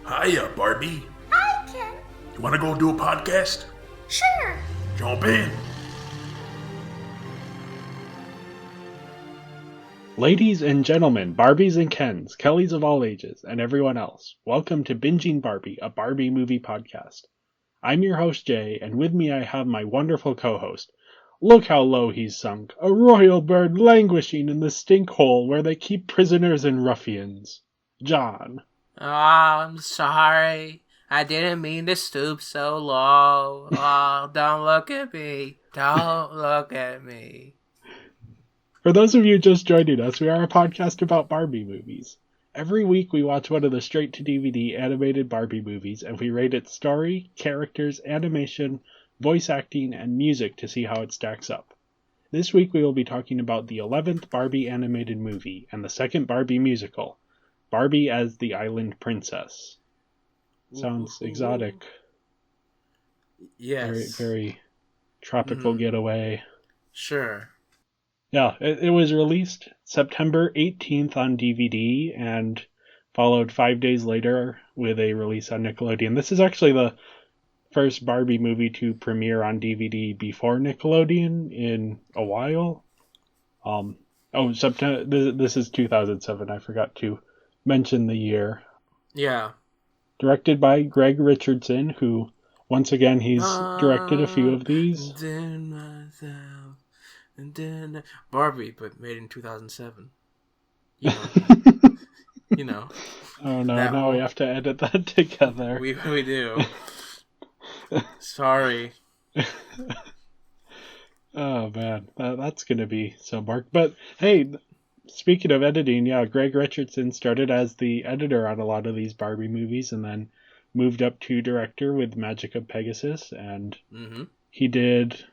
Hiya, Barbie. Hi, Ken. You want to go do a podcast? Sure. Jump in. Ladies and gentlemen, Barbies and Kens, Kellys of all ages, and everyone else, welcome to Binging Barbie, a Barbie movie podcast. I'm your host, Jay, and with me I have my wonderful co-host. Look how low he's sunk, a royal bird languishing in the stink hole where they keep prisoners and ruffians. John. Oh, I'm sorry. I didn't mean to stoop so low. Oh, don't look at me. Don't look at me. For those of you just joining us, we are a podcast about Barbie movies. Every week we watch one of the straight-to-DVD animated Barbie movies, and we rate its story, characters, animation, voice acting, and music to see how it stacks up. This week we will be talking about the 11th Barbie animated movie and the second Barbie musical, Barbie as the Island Princess. Sounds exotic. Yes. Very, very tropical getaway. Sure. Yeah, it was released September 18th on DVD and followed 5 days later with a release on Nickelodeon. This is actually the first Barbie movie to premiere on DVD before Nickelodeon in a while. September. This is 2007. I forgot to mention the year. Yeah. Directed by Greg Richardson, who, once again, he's directed a few of these. Barbie, but made in 2007. You know. You know. Oh no, now we have to edit that together. We do. Sorry. Oh man, that's gonna be so marked. But hey, speaking of editing, yeah, Greg Richardson started as the editor on a lot of these Barbie movies and then moved up to director with Magic of Pegasus, and he did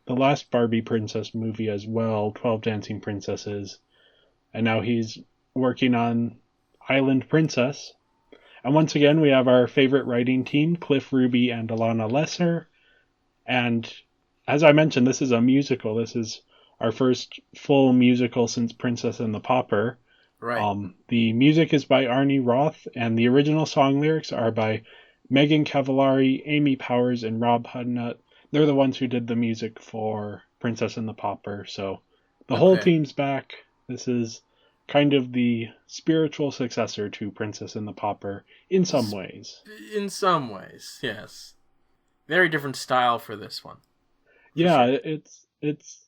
the last Barbie princess movie as well, 12 Dancing Princesses, and now he's working on Island Princess. And once again, we have our favorite writing team, Cliff Ruby and Alana Lesser. And as I mentioned, this is a musical. This is our first full musical since Princess and the Pauper. Right. The music is by Arnie Roth, and the original song lyrics are by Megan Cavallari, Amy Powers, and Rob Hudnut. They're the ones who did the music for Princess and the Pauper, so the whole team's back. This is kind of the spiritual successor to Princess and the Pauper in some ways. In some ways, yes. Very different style for this one. Yeah, sure. It's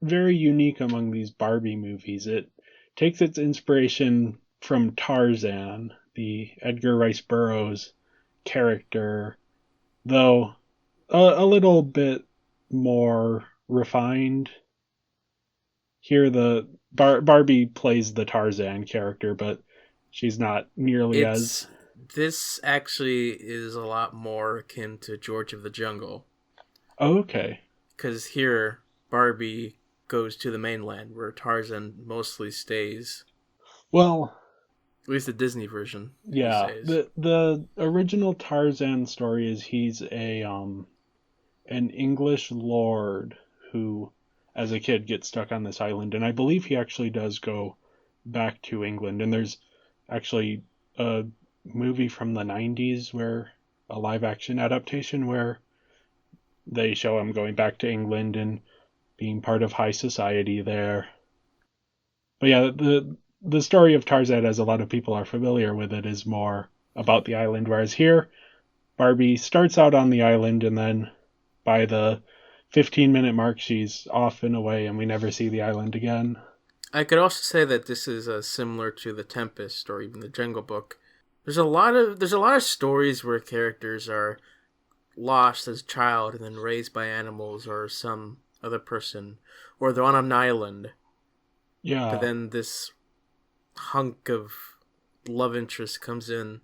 very unique among these Barbie movies. It takes its inspiration from Tarzan, the Edgar Rice Burroughs character, though a little bit more refined. Here the Barbie plays the Tarzan character, but she's not nearly as... This actually is a lot more akin to George of the Jungle. Oh, okay. Because here, Barbie goes to the mainland, where Tarzan mostly stays. Well... At least the Disney version. Yeah, the original Tarzan story is he's an English lord who, as a kid, gets stuck on this island, and I believe he actually does go back to England. And there's actually a movie from the 90s a live action adaptation where they show him going back to England and being part of high society there. But yeah, the story of Tarzan, as a lot of people are familiar with it, is more about the island, whereas here Barbie starts out on the island, and then by the 15-minute mark she's off and away, and we never see the island again. I could also say that this is similar to The Tempest or even The Jungle Book. There's a lot of stories where characters are lost as a child and then raised by animals or some other person, or they're on an island. Yeah. But then this hunk of love interest comes in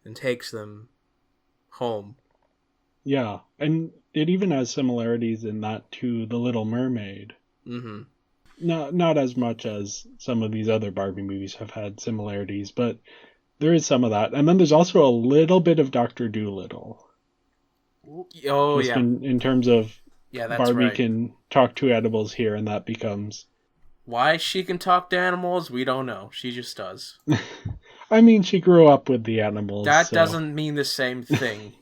and takes them home. Yeah, and it even has similarities in that to The Little Mermaid. Mm-hmm. Not as much as some of these other Barbie movies have had similarities, but there is some of that. And then there's also a little bit of Dr. Dolittle. Oh, just yeah. In terms of that's Barbie right. can talk to animals here, and that becomes... Why she can talk to animals, we don't know. She just does. I mean, she grew up with the animals, That so... doesn't mean the same thing.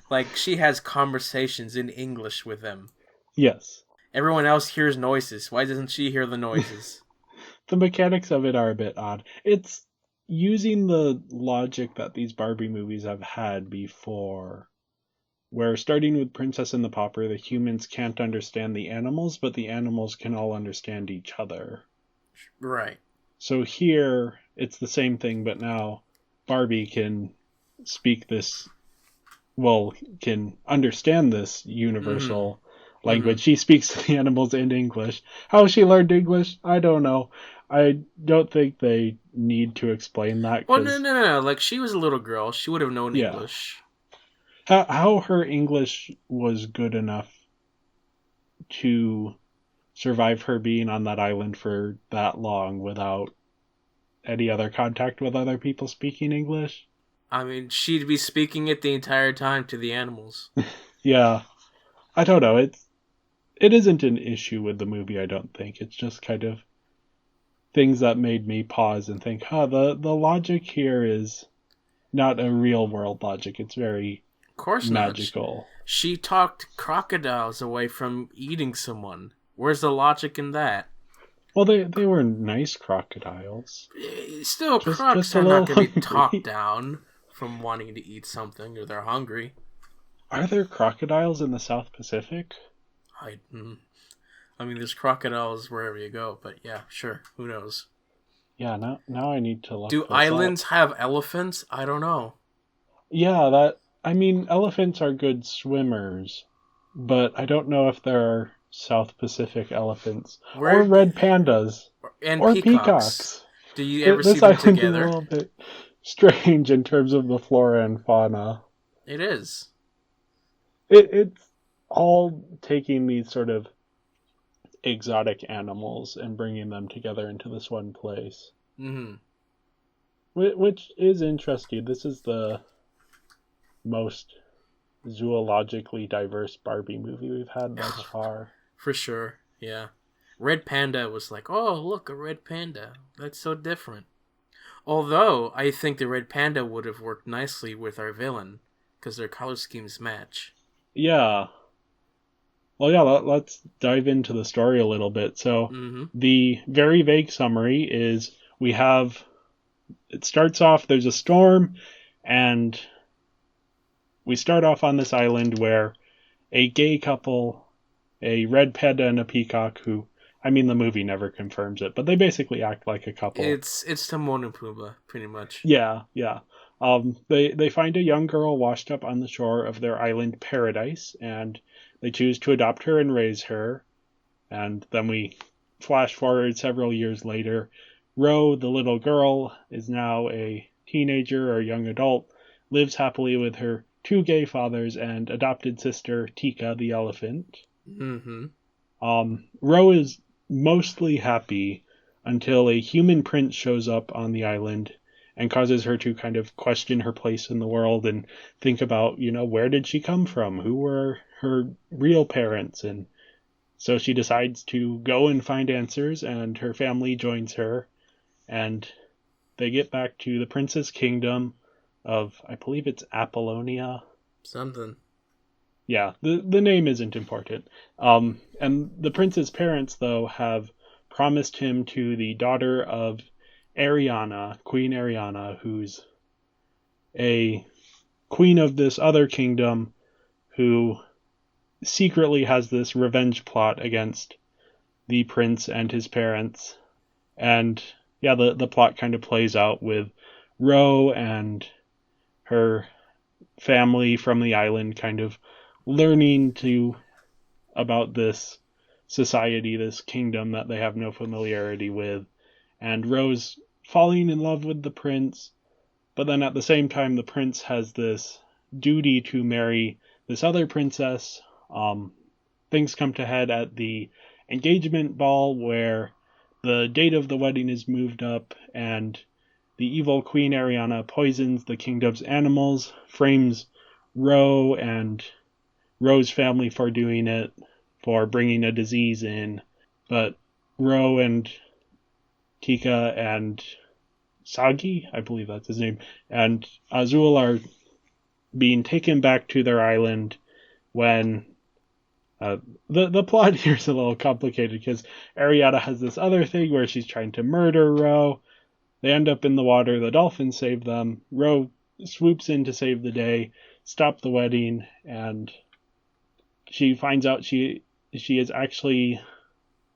Like, she has conversations in English with them. Yes. Everyone else hears noises. Why doesn't she hear the noises? The mechanics of it are a bit odd. It's using the logic that these Barbie movies have had before, where starting with Princess and the Pauper, the humans can't understand the animals, but the animals can all understand each other. Right. So here, it's the same thing, but now Barbie can speak this, well, can understand this universal language. She speaks the animals in English. How she learned English, I don't know. I don't think they need to explain that. Well, no. Like, she was a little girl. She would have known Yeah. English. How her English was good enough to survive her being on that island for that long without any other contact with other people speaking English? I mean, she'd be speaking it the entire time to the animals. Yeah. I don't know. It isn't an issue with the movie, I don't think. It's just kind of things that made me pause and think, the logic here is not a real world logic. It's very Of course magical. not. She talked crocodiles away from eating someone. Where's the logic in that? Well, they were nice crocodiles. Still, crocs are not going to be talked down from wanting to eat something, or they're hungry. Are there crocodiles in the South Pacific? I mean, there's crocodiles wherever you go, but yeah, sure. Who knows? Yeah, now I need to look. Do islands have elephants? I don't know. Yeah, I mean, elephants are good swimmers, but I don't know if there are South Pacific elephants or red pandas and or peacocks. Do you ever This see them island together? is a little bit strange in terms of the flora and fauna. It is. It's all taking these sort of exotic animals and bringing them together into this one place. Mm-hmm. Which is interesting. This is the most zoologically diverse Barbie movie we've had thus far. For sure, yeah. Red Panda was like, oh, look, a red panda. That's so different. Although, I think the red panda would have worked nicely with our villain, because their color schemes match. Yeah. Well, yeah, let's dive into the story a little bit. So, The very vague summary is it starts off, there's a storm, and we start off on this island where a gay couple, a red panda and a peacock who, I mean, the movie never confirms it, but they basically act like a couple. It's Timon and Pumbaa, pretty much. Yeah. They find a young girl washed up on the shore of their island paradise, and they choose to adopt her and raise her. And then we flash forward several years later. Ro, the little girl, is now a teenager or young adult, lives happily with her two gay fathers and adopted sister, Tika, the elephant. Ro is mostly happy until a human prince shows up on the island and causes her to kind of question her place in the world and think about, where did she come from? Who were her real parents? And so she decides to go and find answers, and her family joins her, and they get back to the prince's kingdom of, I believe it's Apollonia. Something. Yeah, the name isn't important. And the prince's parents, though, have promised him to the daughter of Ariana, Queen Ariana, who's a queen of this other kingdom who secretly has this revenge plot against the prince and his parents. And yeah, the plot kind of plays out with Ro and her family from the island kind of learning about this society, this kingdom that they have no familiarity with, and Rose falling in love with the prince, but then at the same time the prince has this duty to marry this other princess. Things come to head at the engagement ball where the date of the wedding is moved up, and the evil Queen Ariana poisons the kingdom's animals, frames Ro and Ro's family for doing it, for bringing a disease in, but Ro and Tika and Sagi, I believe that's his name, and Azul are being taken back to their island when the plot here is a little complicated because Ariana has this other thing where she's trying to murder Ro. They end up in the water. The dolphins save them. Ro swoops in to save the day, stop the wedding, and she finds out she is actually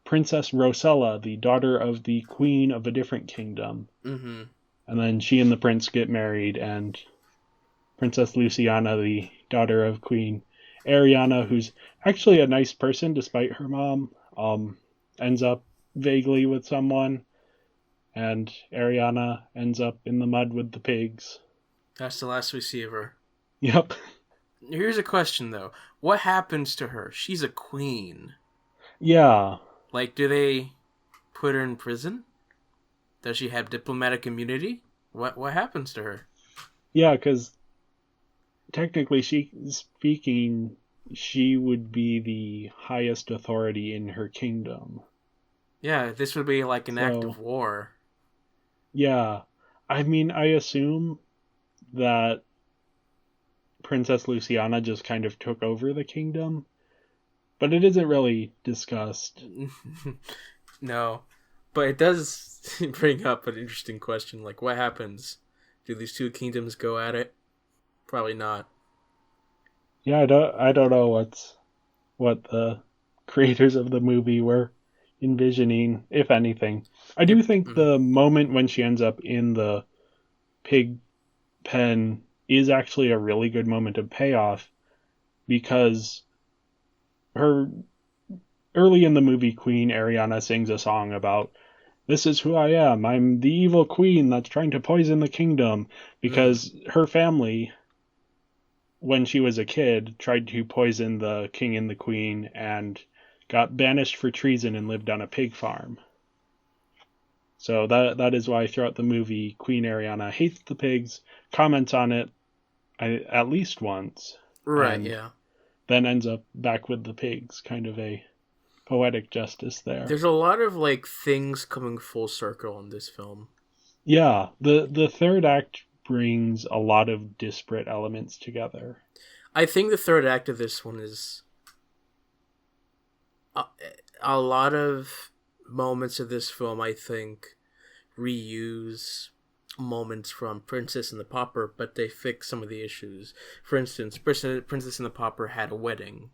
Princess Rosella, the daughter of the queen of a different kingdom. Mm-hmm. And then she and the prince get married, and Princess Luciana, the daughter of Queen Ariana, who's actually a nice person despite her mom, ends up vaguely with someone, and Ariana ends up in the mud with the pigs. That's the last we see of her. Yep. Here's a question, though. What happens to her? She's a queen. Yeah. Like, do they put her in prison? Does she have diplomatic immunity? What happens to her? Yeah, because technically speaking, she would be the highest authority in her kingdom. Yeah, this would be like an act of war. Yeah. I mean, I assume that Princess Luciana just kind of took over the kingdom, but it isn't really discussed. No, but it does bring up an interesting question, like what happens? Do these two kingdoms go at it? Probably not. Yeah, I don't know what the creators of the movie were envisioning, if anything. I do think the moment when she ends up in the pig pen is actually a really good moment of payoff, because her early in the movie, Queen Ariana sings a song about, "This is who I am. I'm the evil queen that's trying to poison the kingdom," because her family, when she was a kid, tried to poison the king and the queen and got banished for treason and lived on a pig farm. So that is why throughout the movie, Queen Ariana hates the pigs, comments on it at least once. Right, yeah. Then ends up back with the pigs. Kind of a poetic justice there. There's a lot of like things coming full circle in this film. Yeah, the third act brings a lot of disparate elements together. I think the third act of this one is a lot of moments of this film, I think, reuse moments from Princess and the Pauper, but they fix some of the issues. For instance, Princess and the Pauper had a wedding,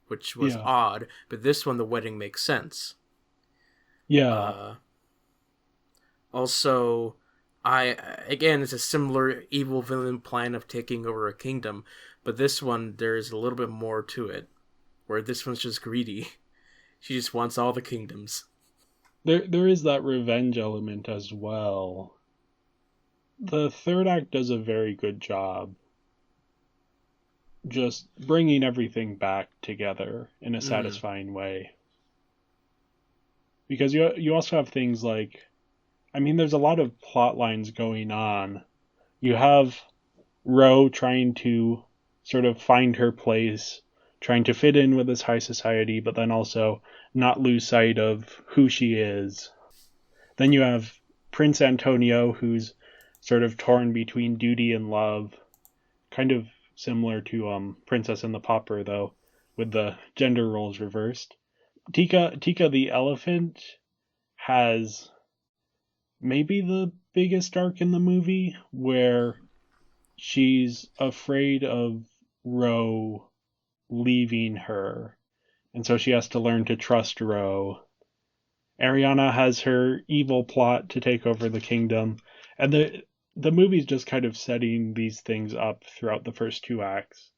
which was odd, but this one, the wedding makes sense. Yeah. Also, it's a similar evil villain plan of taking over a kingdom, but this one, there's a little bit more to it, where this one's just greedy. She just wants all the kingdoms. There is that revenge element as well. The third act does a very good job just bringing everything back together in a satisfying way. Because you also have things like, I mean, there's a lot of plot lines going on. You have Ro trying to sort of find her place, trying to fit in with this high society, but then also not lose sight of who she is. Then you have Prince Antonio, who's sort of torn between duty and love, kind of similar to Princess and the Pauper, though, with the gender roles reversed. Tika the elephant has maybe the biggest arc in the movie, where she's afraid of Ro leaving her, and so she has to learn to trust Ro. Ariana has her evil plot to take over the kingdom, and the movie's just kind of setting these things up throughout the first two acts,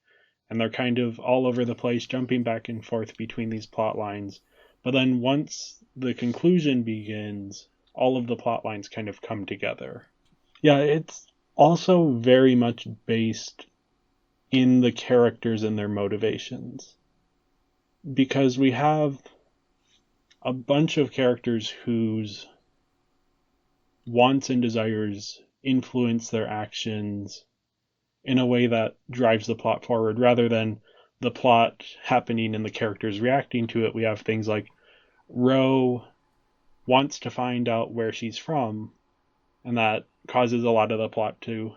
and they're kind of all over the place, jumping back and forth between these plot lines. But then once the conclusion begins, all of the plot lines kind of come together. Yeah, it's also very much based in the characters and their motivations, because we have a bunch of characters whose wants and desires influence their actions in a way that drives the plot forward, rather than the plot happening and the characters reacting to it. We have things like Ro wants to find out where she's from, and that causes a lot of the plot to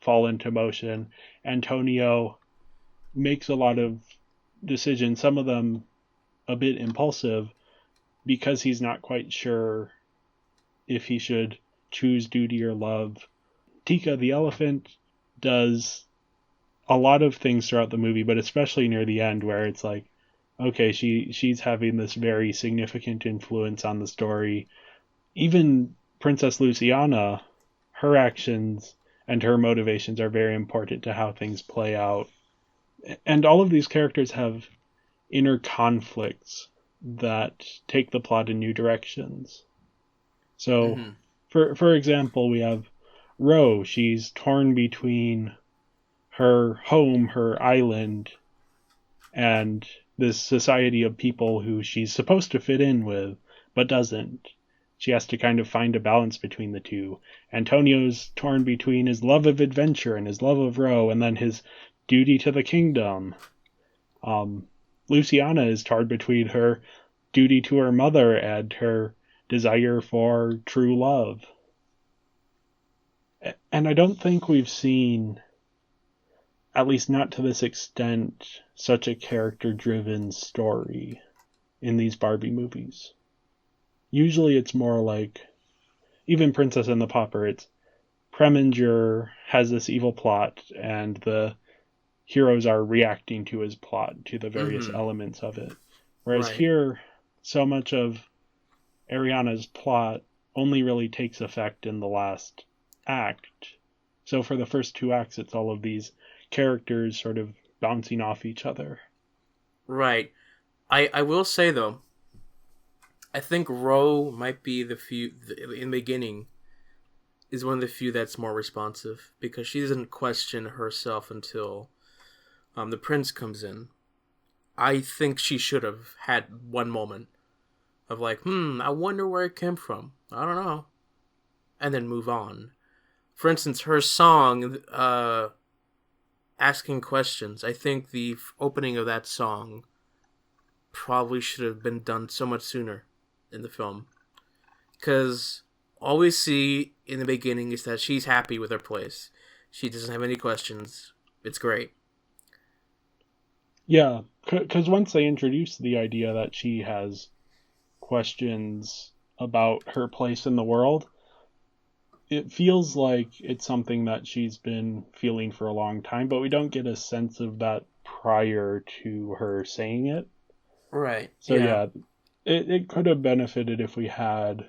fall into motion. Antonio makes a lot of decisions, some of them a bit impulsive, because he's not quite sure if he should choose duty or love. Tika the elephant does a lot of things throughout the movie, but especially near the end, where it's like, okay, she's having this very significant influence on the story. Even Princess Luciana, her actions and her motivations are very important to how things play out. And all of these characters have inner conflicts that take the plot in new directions. So, for example, we have Ro. She's torn between her home, her island, and this society of people who she's supposed to fit in with, but doesn't. She has to kind of find a balance between the two. Antonio's torn between his love of adventure and his love of Ro, and then his duty to the kingdom. Luciana is torn between her duty to her mother and her desire for true love. And I don't think we've seen, at least not to this extent, such a character-driven story in these Barbie movies. Usually it's more like, even Princess and the Pauper, it's Preminger has this evil plot, and the heroes are reacting to his plot, to the various elements of it. Whereas here, so much of Ariana's plot only really takes effect in the last act. So for the first two acts, it's all of these characters sort of bouncing off each other. Right. I will say, though, I think Ro might be in the beginning, is one of the few that's more responsive, because she doesn't question herself until the prince comes in. I think she should have had one moment of like, I wonder where it came from. I don't know. And then move on. For instance, her song, Asking Questions, I think the opening of that song probably should have been done so much sooner in the film. Because all we see in the beginning is that she's happy with her place. She doesn't have any questions. It's great. Yeah, because once they introduce the idea that she has questions about her place in the world, it feels like it's something that she's been feeling for a long time, but we don't get a sense of that prior to her saying it. Right. So yeah, it could have benefited if we had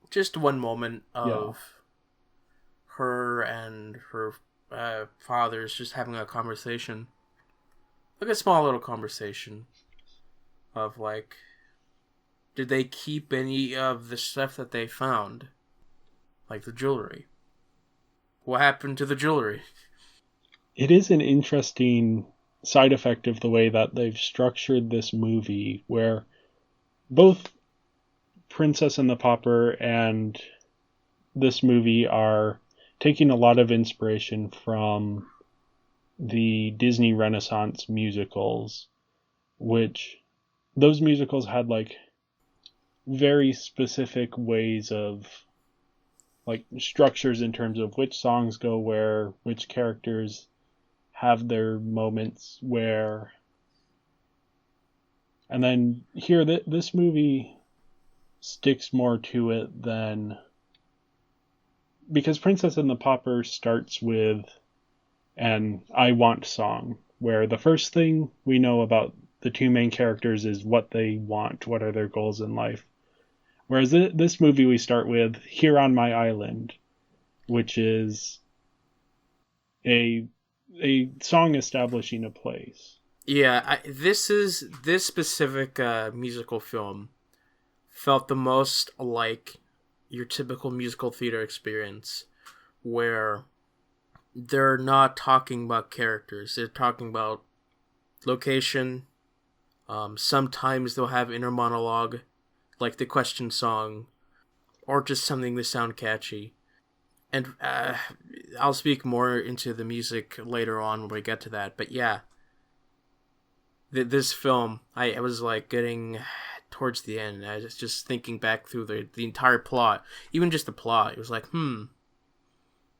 just one moment of her and her fathers just having a conversation. Like a small little conversation of like, did they keep any of the stuff that they found? Like the jewelry. What happened to the jewelry? It is an interesting side effect of the way that they've structured this movie, where both Princess and the Pauper and this movie are taking a lot of inspiration from the Disney Renaissance musicals, which those musicals had like very specific ways of like structures in terms of which songs go where, which characters have their moments where. And then here, this movie sticks more to it than, because Princess and the Pauper starts with an I want song, where the first thing we know about the two main characters is what they want, what are their goals in life. Whereas this movie we start with Here on My Island, which is a song establishing a place. Yeah, this specific musical film felt the most like your typical musical theater experience, where they're not talking about characters. They're talking about location. Sometimes they'll have inner monologue, like the question song, or just something to sound catchy. And I'll speak more into the music later on when we get to that. But yeah, this film, I was like getting towards the end. I was just thinking back through the entire plot, even just the plot. It was like,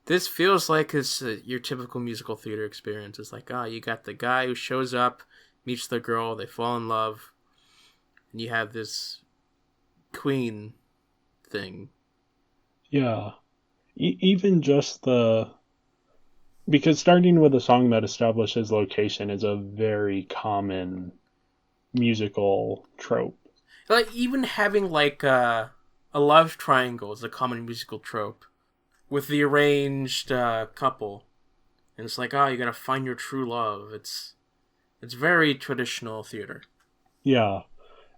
this feels like your typical musical theater experience. It's like, you got the guy who shows up, meets the girl, they fall in love, and you have this queen thing. Yeah. Even just because starting with a song that establishes location is a very common musical trope. Like, even having, like, a love triangle is a common musical trope. With the arranged couple. And it's like, you gotta find your true love. It's very traditional theater. Yeah.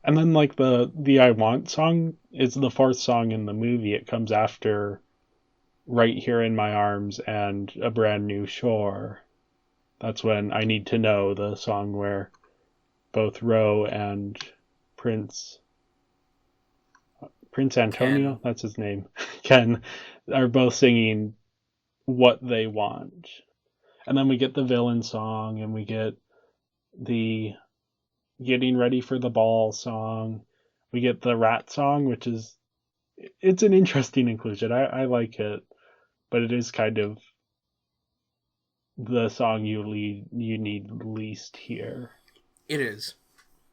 And then, like, the I Want song is the fourth song in the movie. It comes after Right Here in My Arms and A Brand New Shore. That's when I Need to Know, the song where both Ro and Prince Antonio, Ken. that's his name, Ken, are both singing What They Want. And then we get the villain song, and we get the Getting Ready for the Ball song. We get the rat song, which it's an interesting inclusion. I like it, but it is kind of the song you need least here. It is.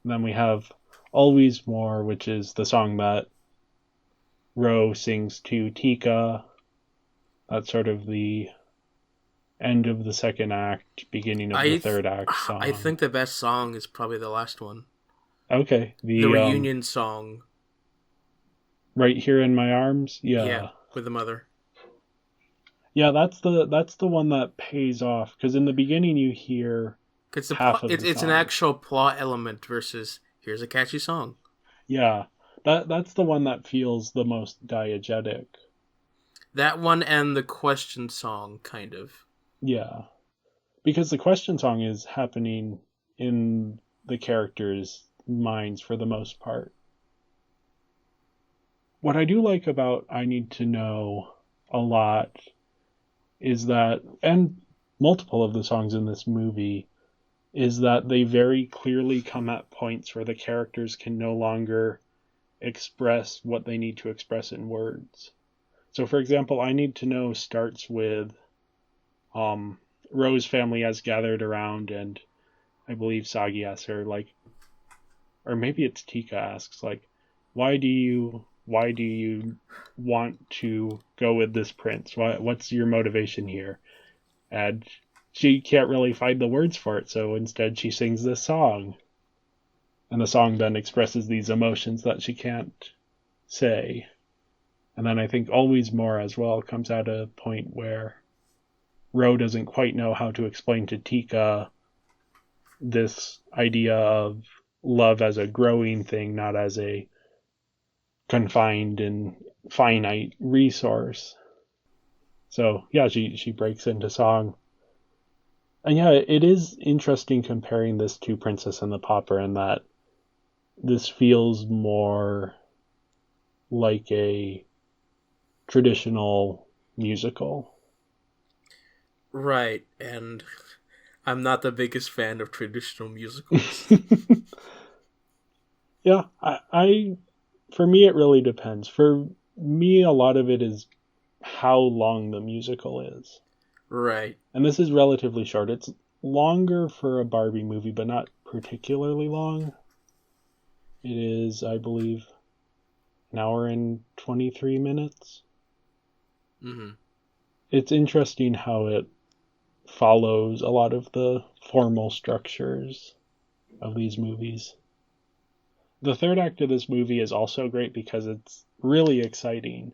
And then we have Always More, which is the song that Ro sings to Tika. That's sort of the end of the second act, beginning of the third act song. I think the best song is probably the last one. Okay. The reunion song. Right Here in My Arms? Yeah, with the mother. Yeah, that's the one that pays off, because in the beginning you hear half of the song. It's an actual plot element versus here's a catchy song. Yeah. That's the one that feels the most diegetic. That one and the question song, kind of. Yeah. Because the question song is happening in the characters' minds for the most part. What I do like about I Need to Know a lot is that, and multiple of the songs in this movie, is that they very clearly come at points where the characters can no longer express what they need to express in words. So, for example, I Need to Know starts with Ro's family has gathered around, and I believe Sagi asks her, like, or maybe it's Tika asks, like, why do you want to go with this prince? What's your motivation here? And she can't really find the words for it, so instead she sings this song. And the song then expresses these emotions that she can't say. And then I think Always More as well comes at a point where Ro doesn't quite know how to explain to Tika this idea of love as a growing thing, not as a confined and finite resource. So yeah, she breaks into song. And yeah, it is interesting comparing this to Princess and the Pauper, in that this feels more like a traditional musical. Right, and I'm not the biggest fan of traditional musicals. Yeah, I for me it really depends. For me, a lot of it is how long the musical is. Right. And this is relatively short. It's longer for a Barbie movie, but not particularly long. It is, I believe, an hour and 23 minutes. Mm-hmm. It's interesting how it follows a lot of the formal structures of these movies. The third act of this movie is also great because it's really exciting.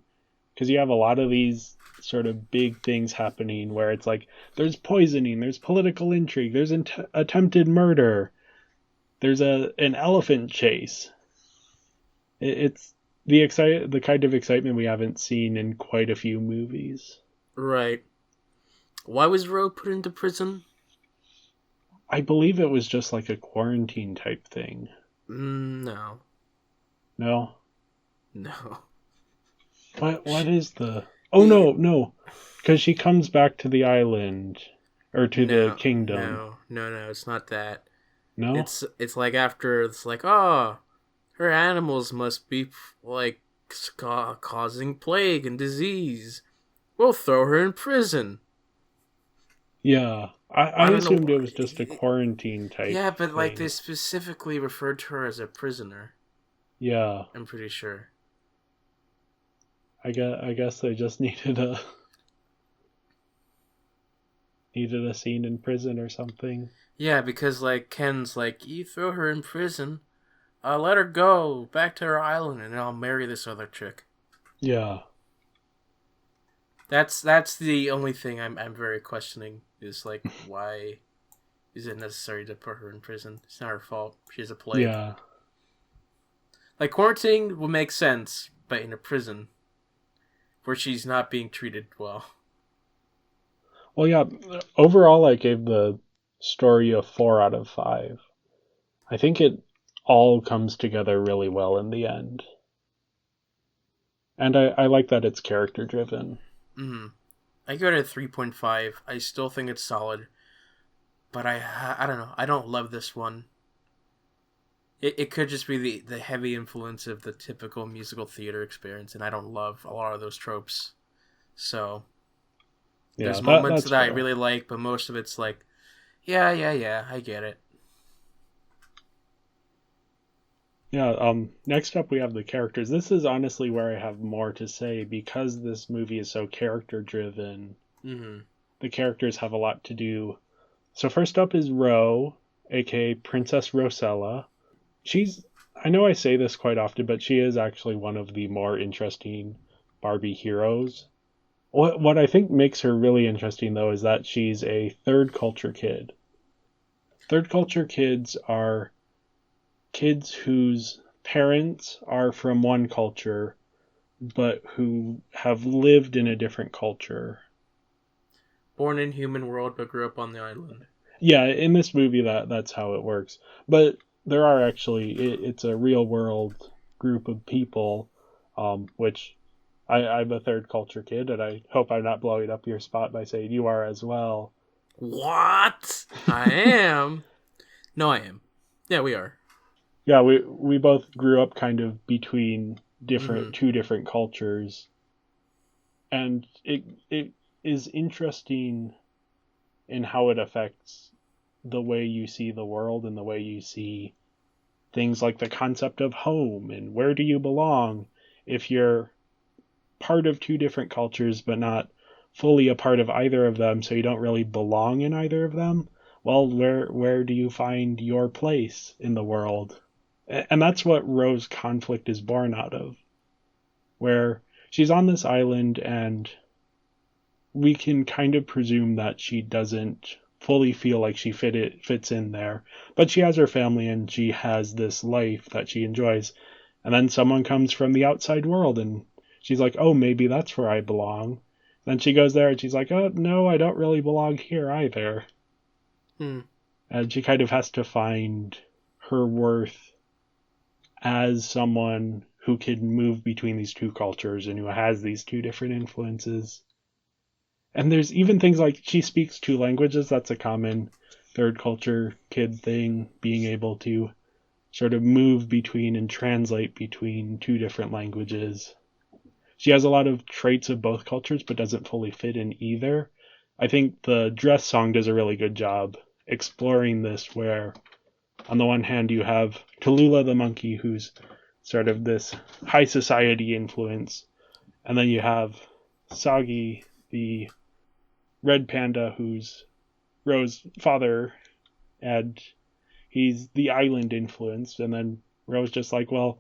Because you have a lot of these sort of big things happening where it's like, there's poisoning, there's political intrigue, there's attempted murder, there's an elephant chase. It's the kind of excitement we haven't seen in quite a few movies. Right. Why was Ro put into prison? I believe it was just like a quarantine type thing. No. No? No. What is the... Oh, no. Because she comes back to the island. Or to the kingdom. No, it's not that. No? It's like after, it's like, her Her animals must be, like, causing plague and disease. We'll throw her in prison. Yeah. I I don't know. assumed it was just a quarantine type Yeah, but, like, thing. they specifically referred to her as a prisoner. Yeah. I'm pretty sure. I guess they just needed a scene in prison or something. Yeah, because, like, Ken's like, you throw her in prison, let her go back to her island, and I'll marry this other chick. Yeah. That's the only thing I'm very questioning, is, like, why is it necessary to put her in prison? It's not her fault. She has a plague. Yeah. Like, quarantine would make sense, but in a prison where she's not being treated well. Well, yeah. Overall, I gave the story a 4 out of 5. I think it all comes together really well in the end. And I like that it's character driven. Mm-hmm. I give it a 3.5. I still think it's solid, but I don't know. I don't love this one. It could just be the heavy influence of the typical musical theater experience, and I don't love a lot of those tropes. So Yeah, there's moments that's that I fair. really like, but most of it's like, yeah, I get it. Yeah, next up we have the characters. This is honestly where I have more to say because this movie is so character driven. Mm-hmm. The characters have a lot to do. So first up is Ro, aka Princess Rosella. I know I say this quite often, but she is actually one of the more interesting Barbie heroes. What I think makes her really interesting though is that she's a third culture kid. Third culture kids are kids whose parents are from one culture but who have lived in a different culture. Born in human world, but grew up on the island. Yeah, in this movie that's how it works. But there are actually it's a real world group of people, which I'm a third culture kid, and I hope I'm not blowing up your spot by saying you are as well. What? I am. No, I am. Yeah, we are. Yeah, we both grew up kind of between Mm-hmm. two different cultures, and it is interesting in how it affects the way you see the world and the way you see things like the concept of home and where do you belong if you're part of two different cultures but not fully a part of either of them, so you don't really belong in either of them. Well, where do you find your place in the world? And that's what Ro's conflict is born out of, where she's on this island and we can kind of presume that she doesn't fully feel like she fits in there, but she has her family and she has this life that she enjoys. And then someone comes from the outside world and she's like, "Oh, maybe that's where I belong." Then she goes there and she's like, "Oh, no, I don't really belong here either." Hmm. And she kind of has to find her worth as someone who can move between these two cultures and who has these two different influences. And there's even things like she speaks two languages. That's a common third culture kid thing, being able to sort of move between and translate between two different languages. She has a lot of traits of both cultures, but doesn't fully fit in either. I think the dress song does a really good job exploring this, where on the one hand you have Tallulah the monkey, who's sort of this high society influence, and then you have Sagi the red panda, who's Ro's father, and he's the island influence. And then Ro's just like, well,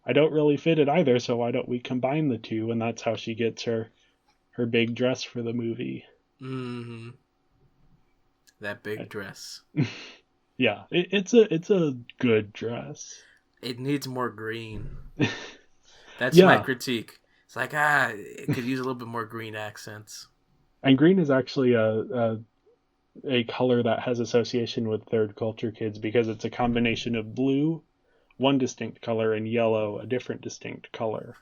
I don't really fit it either, so why don't we combine the two? And that's how she gets her big dress for the movie. Mm-hmm. That big dress. Yeah, it's a good dress. It needs more green. That's my Yeah, critique. It's like, it could use a little bit more green accents. and green is actually a color that has association with third culture kids because it's a combination of blue, one distinct color, and yellow, a different distinct color.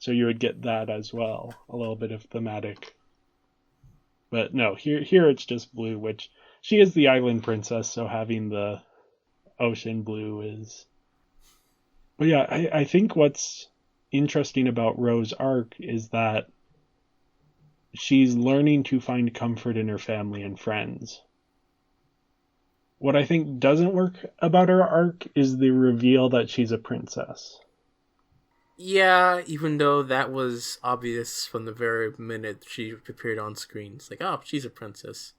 So you would get that as well, a little bit of thematic. But no, here it's just blue, which she is the island princess, so having the ocean blue is But yeah, I think what's interesting about Rose's arc is that she's learning to find comfort in her family and friends. What I think doesn't work about her arc is the reveal that she's a princess. Yeah, even though that was obvious from the very minute she appeared on screen. It's like, oh, she's a princess.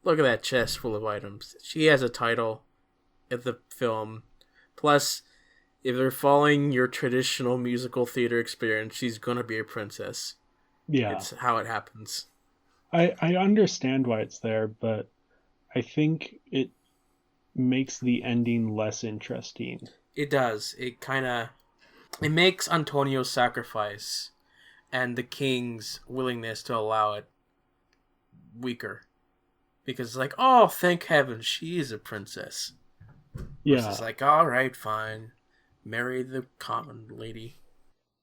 Look at that chest full of items. She has a title in the film. Plus, if they're following your traditional musical theater experience, she's gonna be a princess. Yeah, It's how it happens. I understand why it's there, but I think it makes the ending less interesting. It does. It makes Antonio's sacrifice and the king's willingness to allow it weaker. Because it's like, oh, thank heaven, she is a princess. Yeah, Versus like, all right, fine, marry the common lady.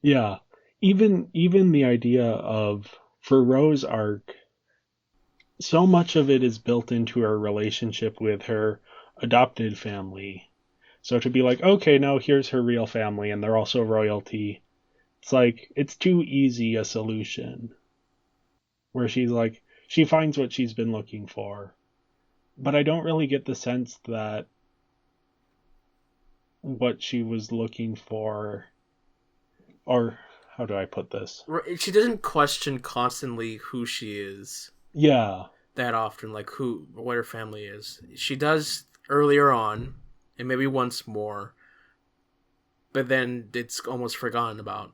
yeah. Even the idea of for Rose arc, so much of it is built into her relationship with her adopted family. So to be like, okay, now here's her real family and they're also royalty. It's like it's too easy a solution. Where she's like she finds what she's been looking for. But I don't really get the sense that what she was looking for, or how do I put this? She doesn't question constantly who she is Yeah, that often, like what her family is. She does earlier on, and maybe once more, but then it's almost forgotten about.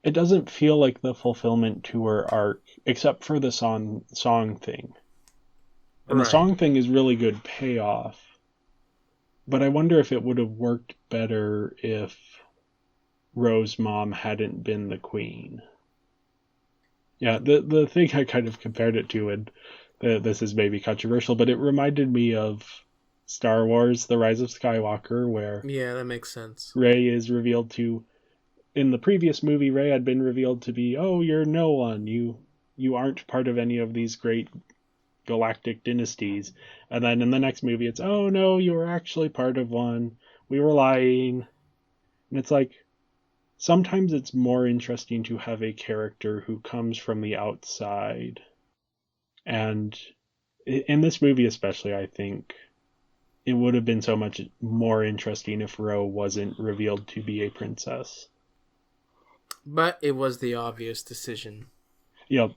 it doesn't feel like the fulfillment to her arc, except for the song thing. And the Right. song thing is really good payoff. But I wonder if it would have worked better if Rose's mom hadn't been the queen. Yeah, the thing I kind of compared it to, and this is maybe controversial, but it reminded me of Star Wars: The Rise of Skywalker, where Yeah, that makes sense. Rey is revealed to. In the previous movie, Rey had been revealed to be, oh, you're no one. You aren't part of any of these great galactic dynasties. And then in the next movie, it's, oh no, you were actually part of one. We were lying. And it's like, sometimes it's more interesting to have a character who comes from the outside. And in this movie, especially, I think it would have been so much more interesting if Ro wasn't revealed to be a princess. But it was the obvious decision. Yep.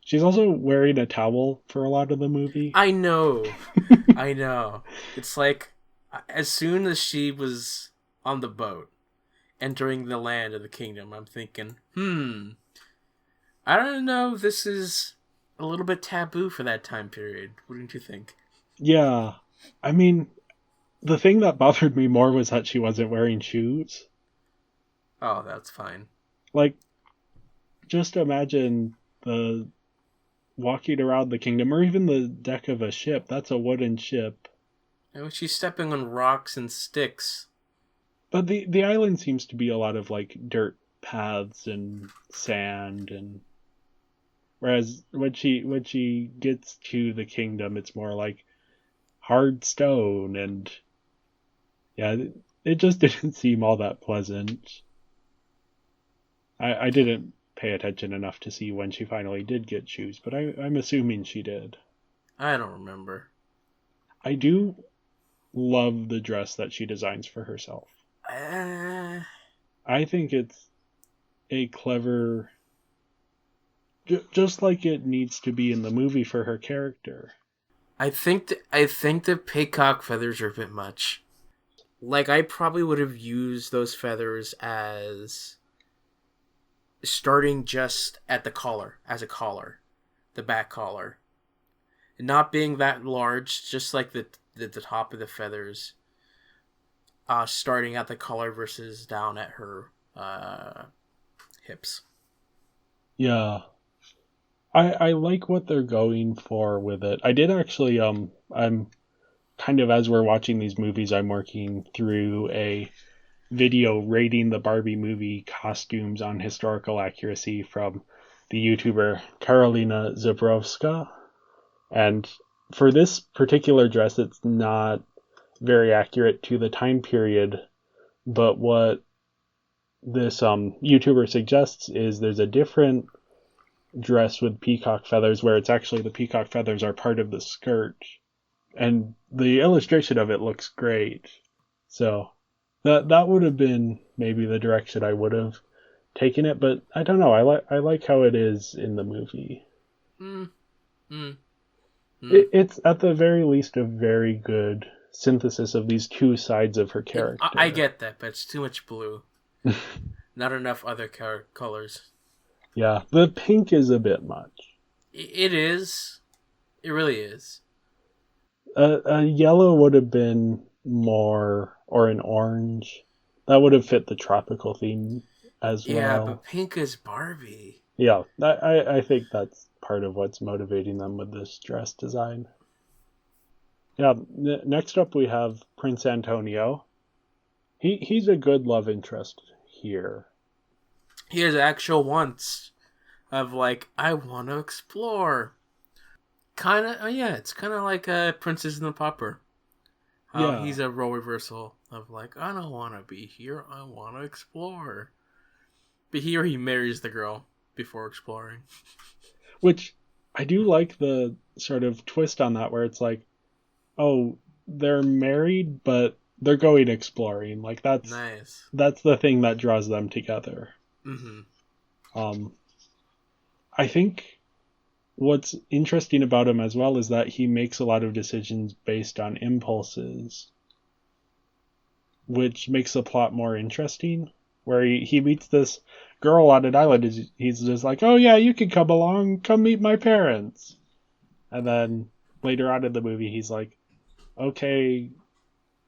She's also wearing a towel for a lot of the movie. I know. I know. It's like, as soon as she was on the boat, entering the land of the kingdom, I'm thinking, I don't know, this is a little bit taboo for that time period. Wouldn't you think? Yeah. I mean, the thing that bothered me more was that she wasn't wearing shoes. Oh, that's fine. Like, just imagine the walking around the kingdom, or even the deck of a ship. That's a wooden ship. And she's stepping on rocks and sticks. But the island seems to be a lot of like dirt paths and sand, and whereas when she gets to the kingdom, it's more like hard stone, and yeah, it just didn't seem all that pleasant. I didn't pay attention enough to see when she finally did get shoes, but I'm assuming she did. I don't remember. I do love the dress that she designs for herself. Uh, I think it's a clever, just like it needs to be in the movie for her character. I think the peacock feathers are a bit much. Like, I probably would have used those feathers as starting just at the collar, as a collar, the back collar, and not being that large, just like the top of the feathers, starting at the collar versus down at her hips. Yeah, I like what they're going for with it. I did actually I'm kind of as we're watching these movies, I'm working through a video rating the Barbie movie costumes on historical accuracy from the YouTuber Karolina Zabrowska. And for this particular dress, very accurate to the time period. But what this YouTuber suggests is there's a different dress with peacock feathers where it's actually the peacock feathers are part of the skirt. And the illustration of it looks great. So that would have been maybe the direction I would have taken it, but I don't know. I like how it is in the movie. Mm. Mm. It's at the very least a very good synthesis of these two sides of her character. I get that, but it's too much blue. Not enough other colors. Yeah, the pink is a bit much. It is. It really is. A yellow would have been more, or an orange. That would have fit the tropical theme as well. Yeah, but pink is Barbie. Yeah, I think that's part of what's motivating them with this dress design. Yeah, next up we have Prince Antonio. He's a good love interest here. He has actual wants of like, I want to explore. Kind of, yeah, it's kind of like Princess and the Pauper. Yeah. He's a role reversal of like, I don't want to be here, I want to explore. But here he marries the girl before exploring. Which, I do like the sort of twist on that where it's like, oh, they're married, but they're going exploring. Like, that's nice. That's the thing that draws them together. Mm-hmm. I think what's interesting about him as well is that he makes a lot of decisions based on impulses, which makes the plot more interesting. Where he meets this girl on an island, he's just like, oh yeah, you can come along, come meet my parents. And then later on in the movie, he's like, okay,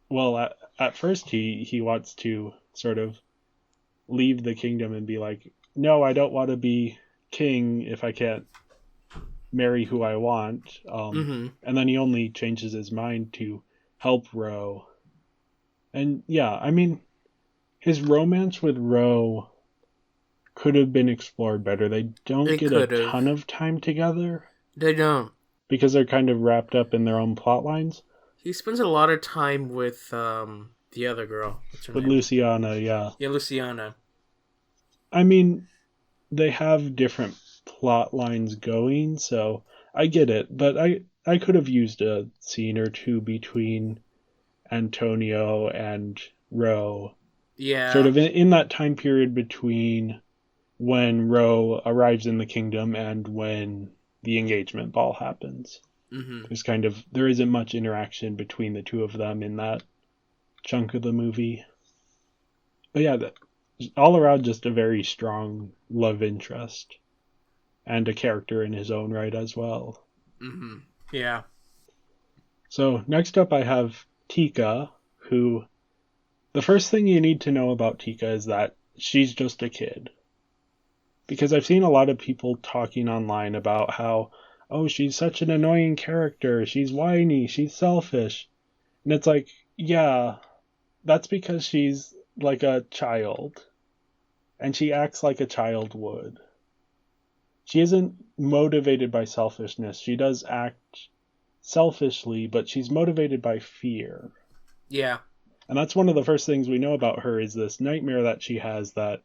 well, at first he wants to sort of leave the kingdom and be like, no, I don't want to be king if I can't marry who I want. And then he only changes his mind to help Ro. And yeah, I mean, his romance with Ro could have been explored better. They don't get a ton of time together. They don't. Because they're kind of wrapped up in their own plot lines. He spends a lot of time with the other girl. What's her name? Luciana, yeah. Yeah, Luciana. I mean, they have different plot lines going, so I get it. But I could have used a scene or two between Antonio and Ro. Yeah. Sort of in that time period between when Ro arrives in the kingdom and when the engagement ball happens. Mm-hmm. There isn't much interaction between the two of them in that chunk of the movie. But yeah, all around just a very strong love interest. And a character in his own right as well. Mm-hmm. Yeah. So next up I have Tika, who... The first thing you need to know about Tika is that she's just a kid. Because I've seen a lot of people talking online about how, oh, she's such an annoying character, she's whiny, she's selfish. And it's like, yeah, that's because she's like a child. And she acts like a child would. She isn't motivated by selfishness. She does act selfishly, but she's motivated by fear. Yeah. And that's one of the first things we know about her is this nightmare that she has that,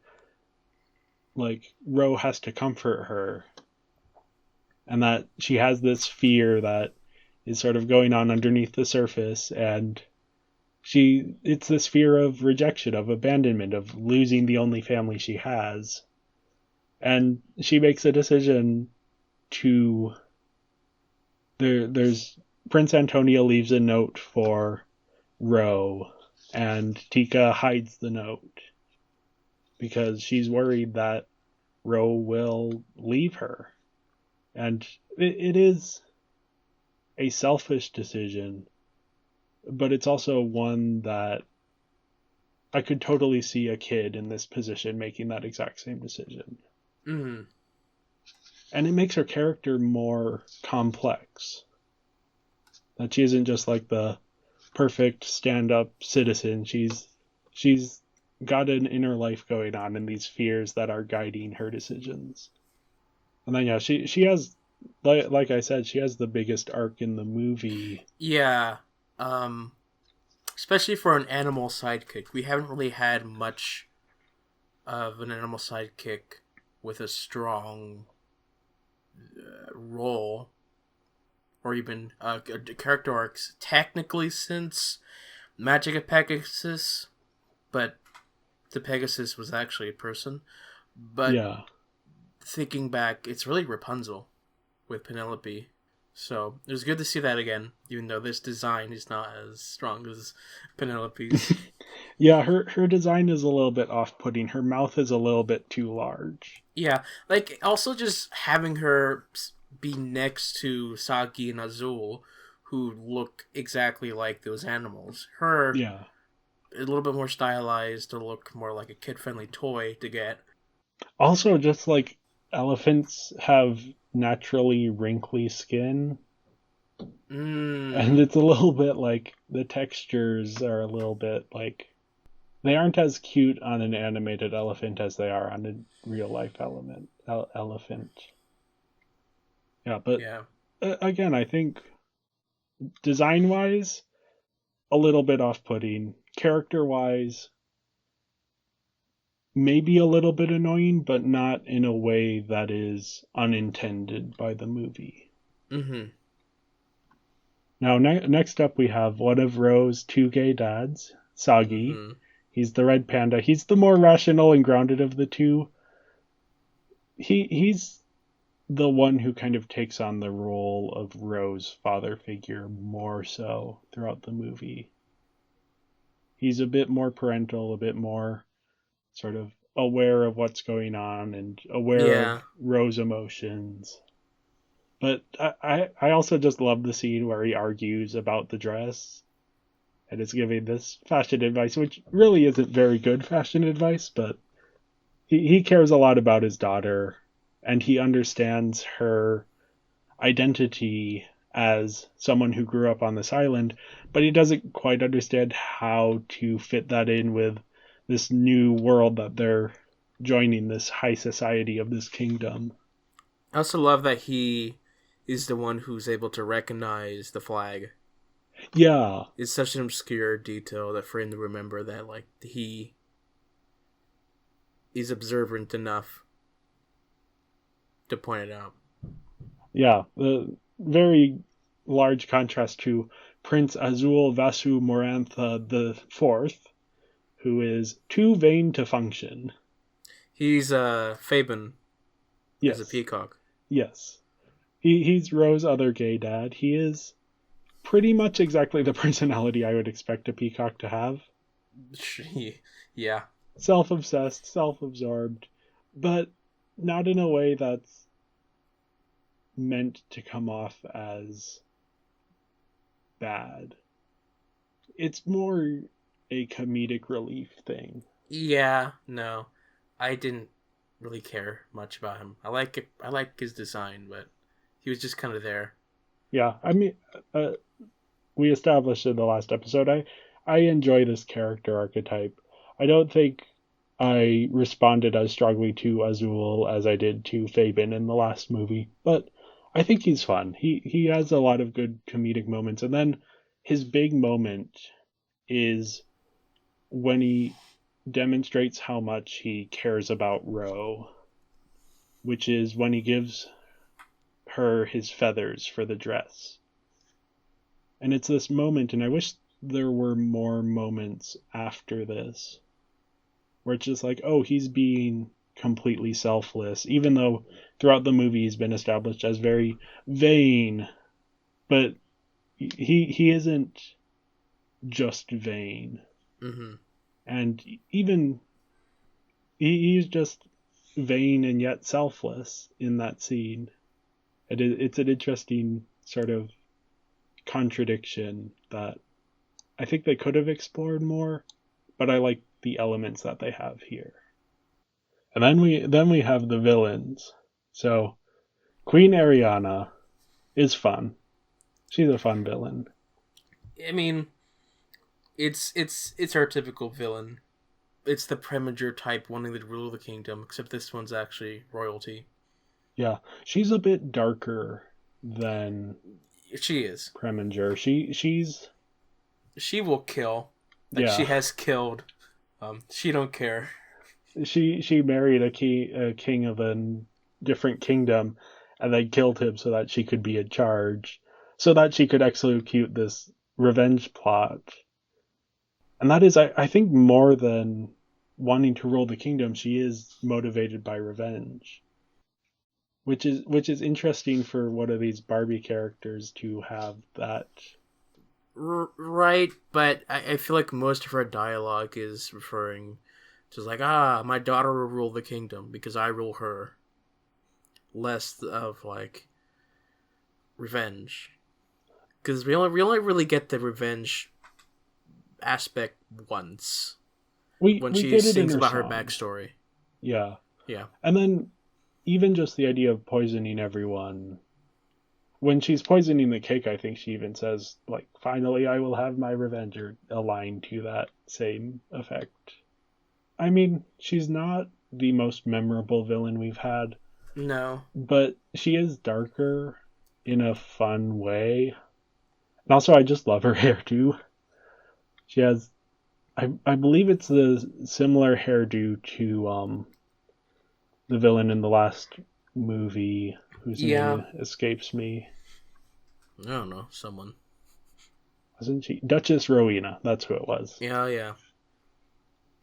like, Ro has to comfort her. And that she has this fear that is sort of going on underneath the surface. And it's this fear of rejection, of abandonment, of losing the only family she has. And she makes a decision to... There's Prince Antonio leaves a note for Ro. And Tika hides the note because she's worried that Ro will leave her. And it is a selfish decision, but it's also one that I could totally see a kid in this position making that exact same decision. Mm-hmm. And it makes her character more complex. That she isn't just like the perfect stand-up citizen. She's got an inner life going on and these fears that are guiding her decisions. And then yeah, she has, like I said, she has the biggest arc in the movie. Yeah. especially for an animal sidekick. We haven't really had much of an animal sidekick with a strong role or even character arcs technically since Magic of Pegasus, but the Pegasus was actually a person. But Yeah. thinking back, it's really Rapunzel with Penelope. So it was good to see that again, even though this design is not as strong as Penelope's. Yeah, her design is a little bit off-putting. Her mouth is a little bit too large. Yeah, like also just having her be next to Saki and Azul, who look exactly like those animals. Her Yeah. a little bit more stylized to look more like a kid-friendly toy to get. Also, just like elephants have naturally wrinkly skin, and Mm, it's a little bit like the textures are a little bit like they aren't as cute on an animated elephant as they are on a real life elephant. Yeah, but yeah. again, I think design wise, a little bit off putting. Character wise, maybe a little bit annoying, but not in a way that is unintended by the movie. Mm-hmm. Now, next up, we have one of Ro's two gay dads, Sagi. Mm-hmm. He's the red panda. He's the more rational and grounded of the two. He's the one who kind of takes on the role of Ro's father figure more so throughout the movie. He's a bit more parental, a bit more sort of aware of what's going on and aware of Yeah. Ro's emotions. But I also just love the scene where he argues about the dress and is giving this fashion advice, which really isn't very good fashion advice, but he cares a lot about his daughter and he understands her identity as someone who grew up on this island, but he doesn't quite understand how to fit that in with this new world that they're joining, this high society of this kingdom. I also love that he is the one who's able to recognize the flag. Yeah, It's such an obscure detail that for him to remember that, like, he is observant enough to point it out. yeah. The very large contrast to Prince Azul Vasu Morantha the Fourth, who is too vain to function. He's Fabian as a Yes, peacock. yes. He's Ro's other gay dad. He is pretty much exactly the personality I would expect a peacock to have. Yeah. Self-obsessed, self-absorbed, but not in a way that's meant to come off as bad. It's more a comedic relief thing. Yeah, no. I didn't really care much about him. I like it. I like his design, but he was just kind of there. Yeah, I mean, uh, we established in the last episode, I enjoy this character archetype. I don't think I responded as strongly to Azul as I did to Fabian in the last movie, but I think he's fun. He has a lot of good comedic moments, and then his big moment is when he demonstrates how much he cares about Ro, which is when he gives her his feathers for the dress. And it's this moment, and I wish there were more moments after this, where it's just like, oh, he's being completely selfless, even though throughout the movie he's been established as very vain, but he isn't just vain. Mm-hmm. And even he's just vain and yet selfless in that scene. It's an interesting sort of contradiction that I think they could have explored more, but I like the elements that they have here. And then we have the villains. So Queen Ariana is fun. She's a fun villain. I mean, it's our typical villain. It's the Preminger type wanting to rule the kingdom, except this one's actually royalty. Yeah, she's a bit darker than She is. Preminger. She's She will kill. Like, Yeah. she has killed. She don't care. She married a king of a different kingdom, and they killed him so that she could be in charge, so that she could execute this revenge plot. And that is, I think, more than wanting to rule the kingdom, she is motivated by revenge, which is interesting for one of these Barbie characters to have that. Right, but I feel like most of her dialogue is referring to like, my daughter will rule the kingdom because I rule her. Less of like revenge, because we only really get the revenge aspect once when We she get it in sings her about her song. backstory. Yeah. Yeah. And then even just the idea of poisoning everyone. When she's poisoning the cake, I think she even says, like, finally I will have my revenge, or a line to that same effect. I mean, she's not the most memorable villain we've had, No. but she is darker in a fun way. And also, I just love her hairdo. She has, I believe it's the similar hairdo to the villain in the last movie, whose Yeah. name escapes me. I don't know. Someone. Wasn't she? Duchess Rowena, that's who it was. Yeah. Yeah.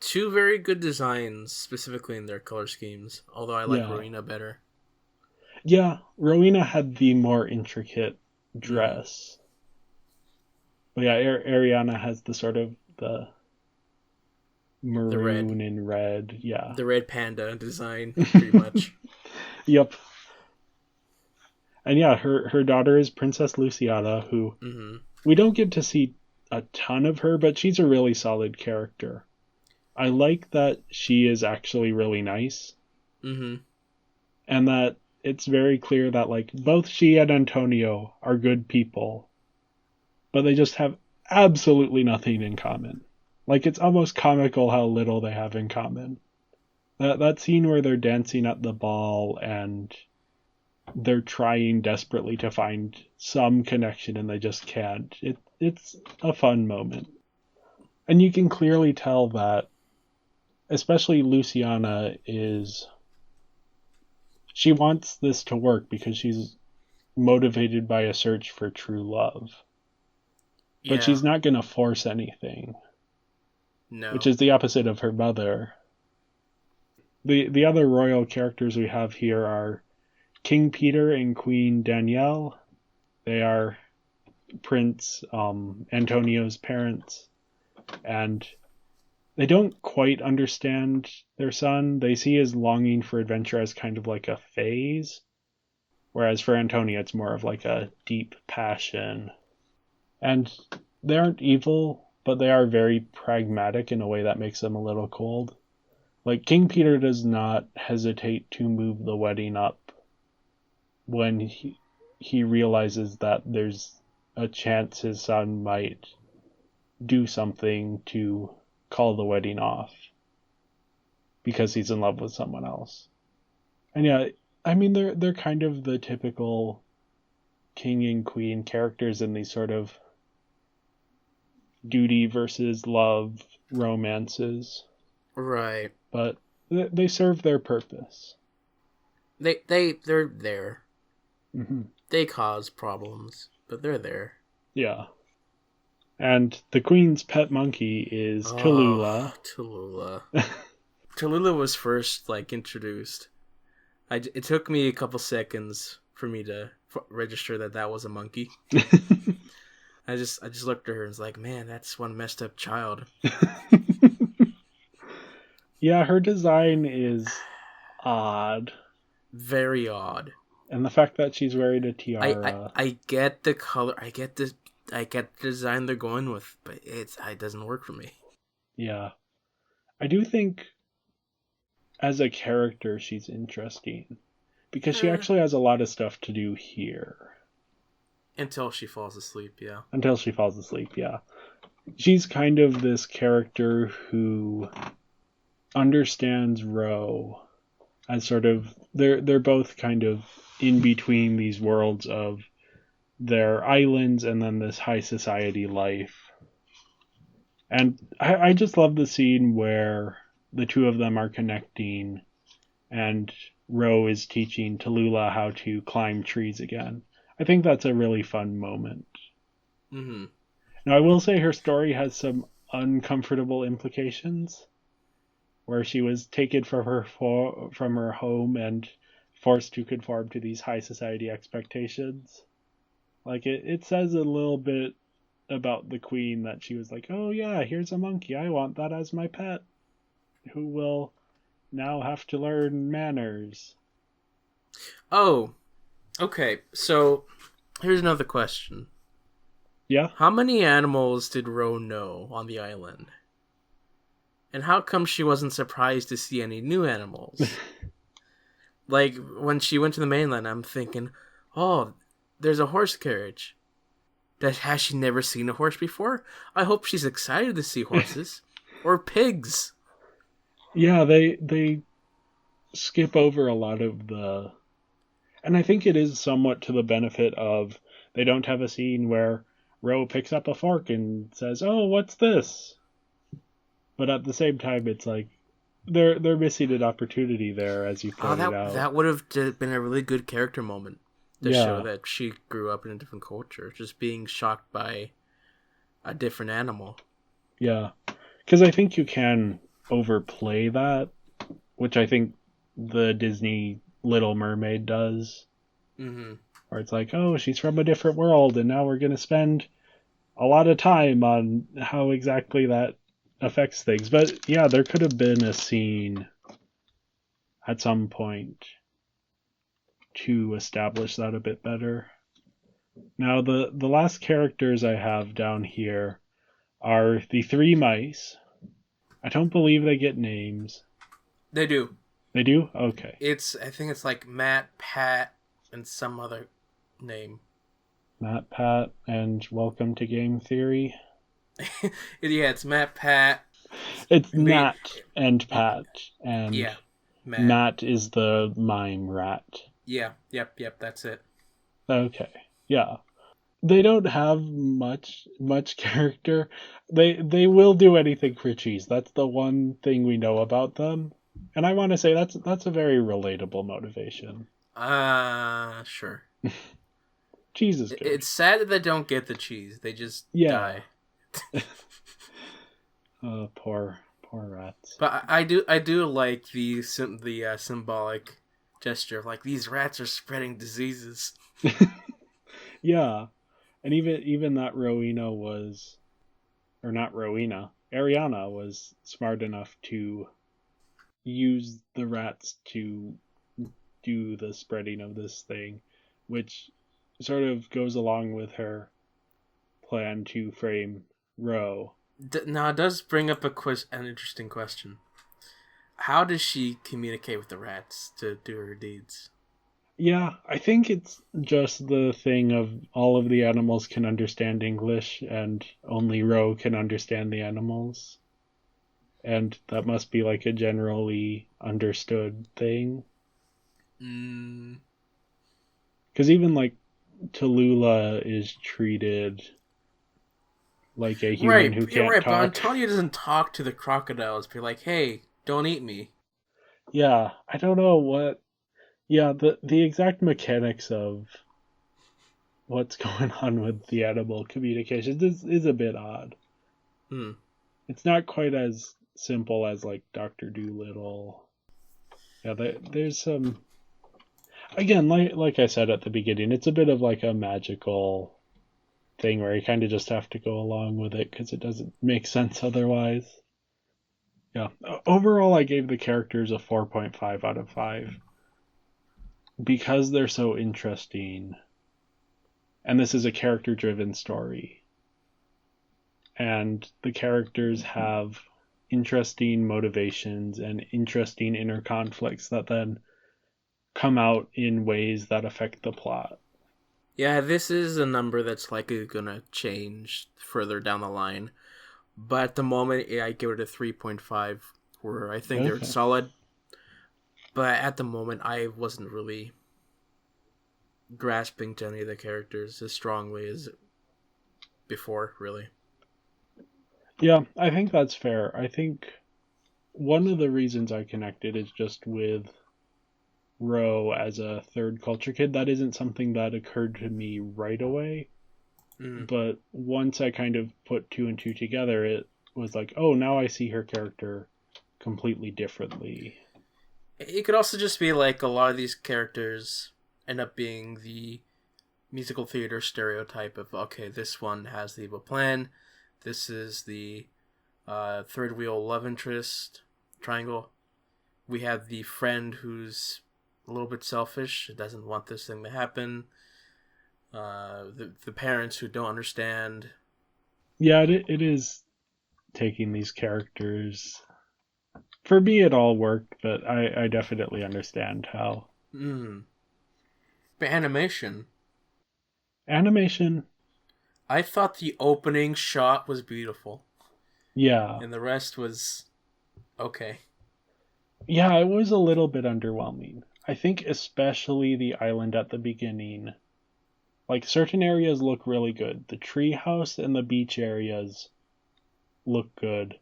Two very good designs, specifically in their color schemes. Although I like Yeah. Rowena better. Yeah, Rowena had the more intricate dress. But yeah, Ariana has the sort of the maroon and red. Yeah. The red panda design, pretty much. Yep. And yeah, her daughter is Princess Luciana, who we don't get to see a ton of her, but she's a really solid character. I like that she is actually really nice. And that it's very clear that, like, both she and Antonio are good people, but they just have absolutely nothing in common. Like, it's almost comical how little they have in common. That scene where they're dancing at the ball and they're trying desperately to find some connection and they just can't. It's a fun moment. And you can clearly tell that, especially Luciana, she wants this to work because she's motivated by a search for true love. Yeah. But she's not going to force anything. No. Which is the opposite of her mother. The other royal characters we have here are King Peter and Queen Danielle. They are Prince Antonio's parents. And they don't quite understand their son. They see his longing for adventure as kind of like a phase. Whereas for Antonio, it's more of like a deep passion. And they aren't evil, but they are very pragmatic in a way that makes them a little cold. Like, King Peter does not hesitate to move the wedding up when he realizes that there's a chance his son might do something to call the wedding off because he's in love with someone else. And yeah, I mean, they're kind of the typical king and queen characters in these sort of duty versus love romances. Right. But they serve their purpose. They're there. They cause problems, but they're there. Yeah. And the queen's pet monkey is Tallulah. Tallulah. Tallulah was first, like, introduced. It took me a couple seconds for me to register that was a monkey. I just looked at her and was like, man, that's one messed up child. Yeah, her design is odd. Very odd. And the fact that she's wearing a tiara. I get the color. I get the design they're going with, but it doesn't work for me. Yeah. I do think as a character she's interesting. Because she actually has a lot of stuff to do here. Until she falls asleep, yeah. Until she falls asleep, yeah. She's kind of this character who understands Ro as sort of they're both kind of in between these worlds of their islands and then this high society life. And I just love the scene where the two of them are connecting and Ro is teaching Tallulah how to climb trees again. I think that's a really fun moment. Mm-hmm. Now, I will say her story has some uncomfortable implications, where she was taken from her home and forced to conform to these high society expectations. Like it says a little bit about the queen that she was like, "Oh yeah, here's a monkey. I want that as my pet. Who will now have to learn manners." Oh, okay. So here's another question. Yeah. How many animals did Ro know on the island? And how come she wasn't surprised to see any new animals? Like, when she went to the mainland, I'm thinking, oh, there's a horse carriage. Has she never seen a horse before? I hope she's excited to see horses. Or pigs. Yeah, they skip over a lot of the, and I think it is somewhat to the benefit of they don't have a scene where Ro picks up a fork and says, "Oh, what's this?" But at the same time, it's like they're missing an opportunity there, as you Oh, pointed out. that would have been a really good character moment to show Yeah, that she grew up in a different culture, just being shocked by a different animal. yeah, because I think you can overplay that, which I think the Disney Little Mermaid does, Mm-hmm. where it's like, "Oh, she's from a different world, and now we're gonna spend a lot of time on how exactly that affects things." But yeah, there could have been a scene at some point to establish that a bit better. Now, the last characters I have down here are the three mice. I don't believe they get names. They do. They do? Okay. I think it's like Matt, Pat, and some other name. Matt, Pat, and Welcome to Game Theory. Yeah, it's Matt, Pat. It's They, Nat and Pat, and yeah, Matt. Matt is the mime rat. Yeah, yep, that's it. Okay. Yeah. They don't have much character. They will do anything for cheese. That's the one thing we know about them. And I want to say that's a very relatable motivation. Sure. Cheese is good. It's sad that they don't get the cheese. They just Yeah. die. Poor rats. But I do like the symbolic gesture of like these rats are spreading diseases. Yeah. And even that Rowena was, or not Rowena, Ariana was smart enough to use the rats to do the spreading of this thing, which sort of goes along with her plan to frame Ro. Now it does bring up an interesting question. How does she communicate with the rats to do her deeds? Yeah, I think it's just the thing of all of the animals can understand English and only Ro can understand the animals. And that must be like a generally understood thing. Mm, Because even like Tallulah is treated like a human right, who you're can't right. But talk. Antonio doesn't talk to the crocodiles. Be like, hey, don't eat me. Yeah, I don't know what. Yeah, the exact mechanics of what's going on with the animal communications is a bit odd. Hmm. It's not quite as simple as like Doctor Doolittle. Yeah, there's some. Again, like I said at the beginning, it's a bit of like a magical thing where you kind of just have to go along with it because it doesn't make sense otherwise. Yeah. Overall, I gave the characters a 4.5 out of 5 because they're so interesting. And this is a character driven story. And the characters have interesting motivations and interesting inner conflicts that then come out in ways that affect the plot. Yeah, this is a number that's likely gonna change further down the line. But at the moment, yeah, I give it a 3.5, where I think they're Okay. solid. But at the moment, I wasn't really grasping to any of the characters as strongly as before, really. Yeah, I think that's fair. I think one of the reasons I connected is just with Ro as a third culture kid. That isn't something that occurred to me right away, Mm. but once I kind of put two and two together, it was like, oh, now I see her character completely differently. It could also just be like a lot of these characters end up being the musical theater stereotype of, okay, this one has the evil plan, this is the third wheel love interest triangle. We have the friend who's a little bit selfish, doesn't want this thing to happen. The parents who don't understand. Yeah, it is taking these characters. For me, it all worked, but I definitely understand how. Mm. But animation, Animation, I thought the opening shot was beautiful, yeah. and the rest was okay. Yeah, it was a little bit underwhelming. I think especially the island at the beginning. Like certain areas look really good. The treehouse and the beach areas look good,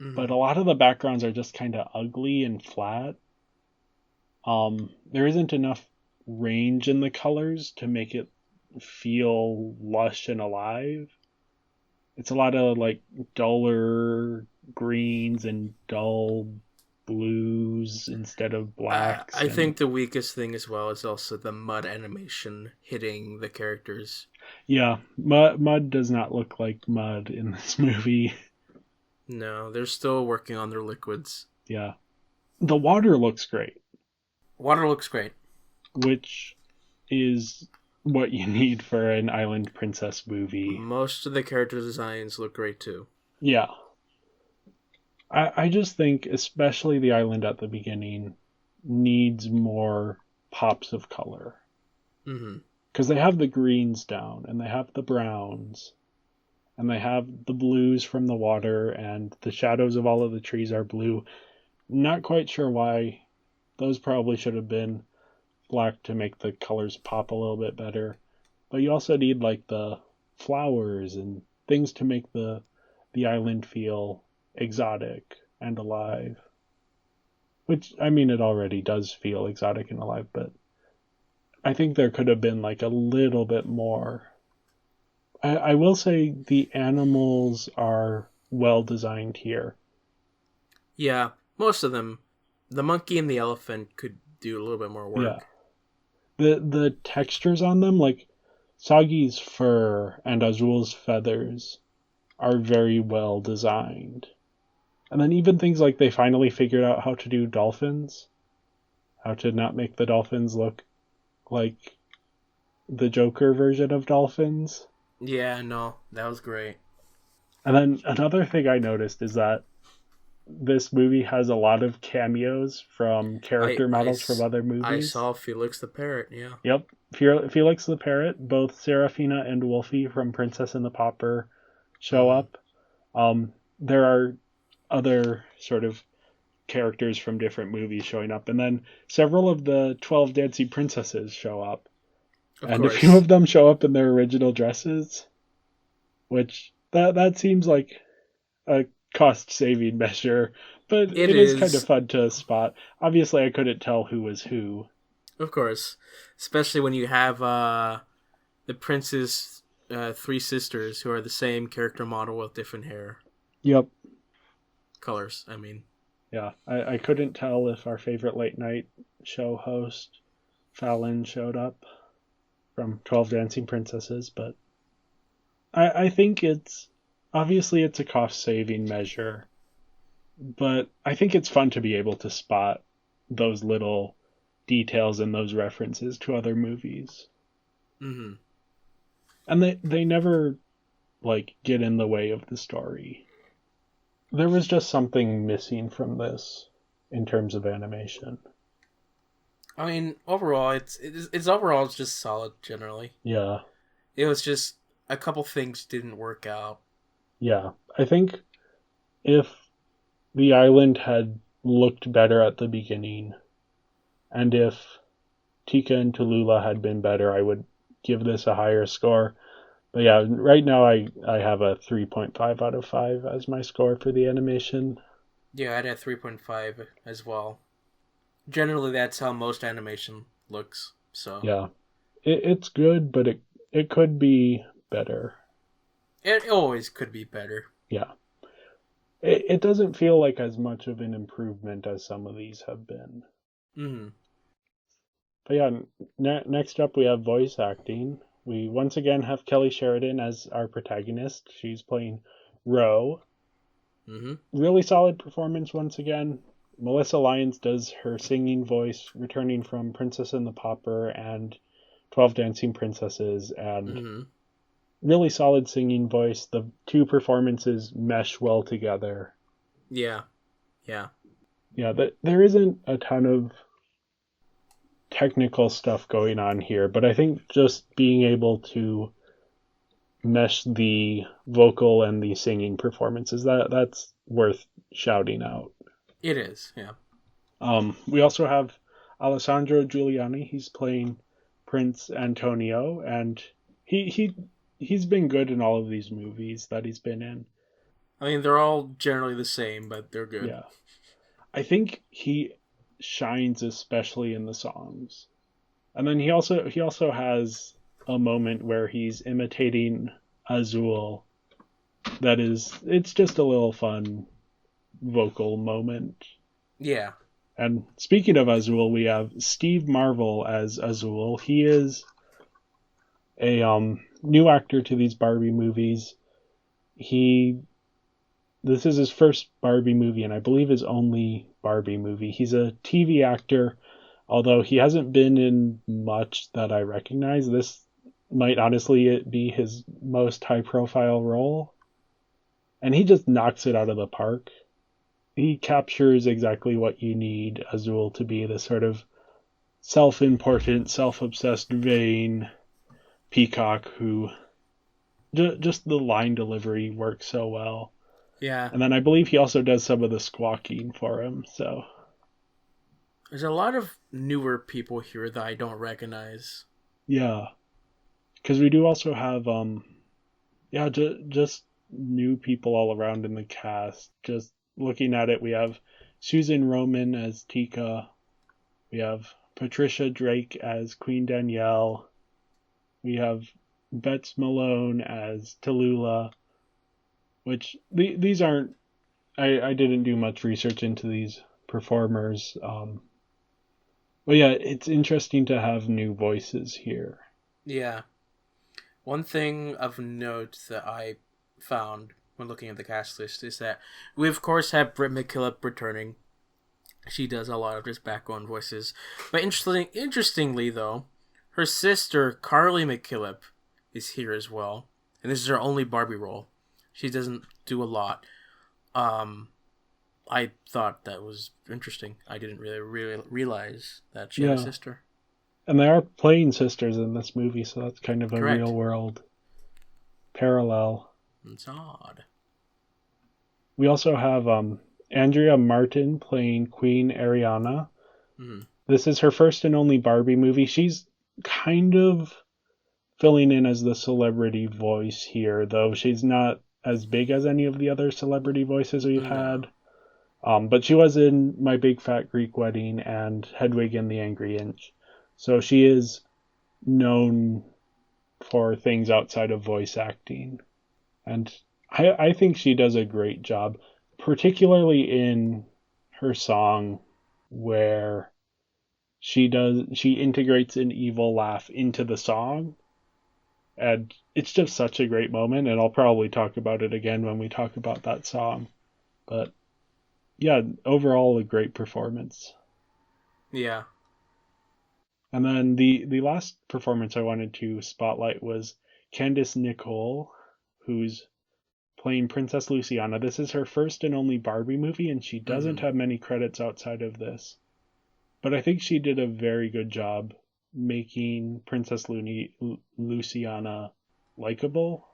but Mm. a lot of the backgrounds are just kind of ugly and flat. There isn't enough range in the colors to make it feel lush and alive. It's a lot of like duller greens and dull blues instead of blacks, I and think the weakest thing as well is also the mud animation hitting the characters. yeah, mud does not look like mud in this movie. No, they're still working on their liquids. Yeah, the water looks great, Water looks great. which is what you need for an island princess movie. Most of the character designs look great too. Yeah, I just think especially the island at the beginning needs more pops of color, Mm-hmm. because they have the greens down and they have the browns and they have the blues from the water, and the shadows of all of the trees are blue. Not quite sure why. Those probably should have been black to make the colors pop a little bit better. But you also need like the flowers and things to make the island feel exotic and alive. Which, I mean, it already does feel exotic and alive, but I think there could have been like a little bit more. I will say the animals are well designed here. Yeah, most of them. The monkey and the elephant could do a little bit more Yeah. work. The textures on them, like Sagi's fur and Azul's feathers, are very well designed. And then even things like they finally figured out how to do dolphins, how to not make the dolphins look like the Joker version of dolphins. Yeah, no, that was great. And then another thing I noticed is that this movie has a lot of cameos from I character I models from s- other I movies. saw Felix the parrot. Yeah. Yep. Felix the Parrot, both Serafina and Wolfie from Princess and the Pauper show Mm-hmm. up. There are other sort of characters from different movies showing up, and then several of the 12 Dancing Princesses show up. Of And a few course, of them show up in their original dresses, which that seems like a cost saving measure, but it it is kind of is. fun to spot. Obviously, I couldn't tell who was who. Of course, especially when you have the prince's three sisters who are the same character model with different hair Yep. colors. I mean, Yeah. I couldn't tell if our favorite late night show host, Fallon, showed up from 12 Dancing Princesses, but I think it's obviously it's a cost saving measure, but I think it's fun to be able to spot those little details and those references to other movies. mm-hmm. And they never like get in the way of the story. There was just something missing from this in terms of animation. I mean, overall, it's just solid generally. Yeah. It was just a couple things didn't work out. Yeah. I think if the island had looked better at the beginning, and if Tika and Tallulah had been better, I would give this a higher score. But yeah, right now I have a 3.5 out of 5 as my score for the animation. Yeah, I'd have 3.5 as well. Generally, that's how most animation looks. So Yeah, it's good, but it could be better. it always could be better. Yeah, it doesn't feel like as much of an improvement as some of these have been. Mm-hmm. But yeah, next up we have voice acting. We once again have Kelly Sheridan as our protagonist. She's playing Ro. Mm-hmm. Really solid performance once again. Melissa Lyons does her singing voice, returning from Princess and the Pauper and 12 Dancing Princesses, and Mm-hmm. really solid singing voice. The two performances mesh well together. Yeah. Yeah. Yeah, there isn't a ton of technical stuff going on here, but I think just being able to mesh the vocal and the singing performances that's worth shouting out. It is. Yeah. We also have Alessandro Giuliani. He's playing Prince Antonio, and he's been good in all of these movies that he's been in. I mean, they're all generally the same, but they're good. Yeah, I think he shines especially in the songs. And then he also has a moment where he's imitating Azul. It's just a little fun vocal moment. Yeah. And speaking of Azul, we have Steve Marvel as Azul. He is a new actor to these Barbie movies. He This is his first Barbie movie, and I believe his only Barbie movie. He's a TV actor, although he hasn't been in much that I recognize. This might honestly be his most high-profile role, and he just knocks it out of the park. He captures exactly what you need Azul to be, this sort of self-important, self-obsessed, vain peacock who just the line delivery works so well. Yeah. And then I believe he also does some of the squawking for him. So There's a lot of newer people here that I don't recognize. yeah, because we do also have yeah, just new people all around in the cast. Just looking at it, we have Susan Roman as Tika. We have Patricia Drake as Queen Danielle. We have Bets Malone as Tallulah, which these aren't. I didn't do much research into these performers. But yeah, it's interesting to have new voices here. Yeah. One thing of note that I found when looking at the cast list is that we of course have Britt McKillop returning. She does a lot of just background voices. But interestingly though, her sister Carly McKillop is here as well. And this is her only Barbie role. She doesn't do a lot. I thought that was interesting. I didn't really realize that she had a Yeah, sister. and they are playing sisters in this movie, so that's kind of a real Correct. world parallel. It's odd. We also have Andrea Martin playing Queen Ariana. Mm-hmm. This is her first and only Barbie movie. She's kind of filling in as the celebrity voice here, though she's not as big as any of the other celebrity voices we've No. had. But she was in My Big Fat Greek Wedding and Hedwig and the Angry Inch. So she is known for things outside of voice acting. And I think she does a great job, particularly in her song where she integrates an evil laugh into the song. And it's just such a great moment, and I'll probably talk about it again when we talk about that song. But yeah, overall a great performance. Yeah. And then the last performance I wanted to spotlight was Candice Nicole, who's playing Princess Luciana. This is her first and only Barbie movie, and she doesn't Mm-hmm. have many credits outside of this. But I think she did a very good job making Luciana likable,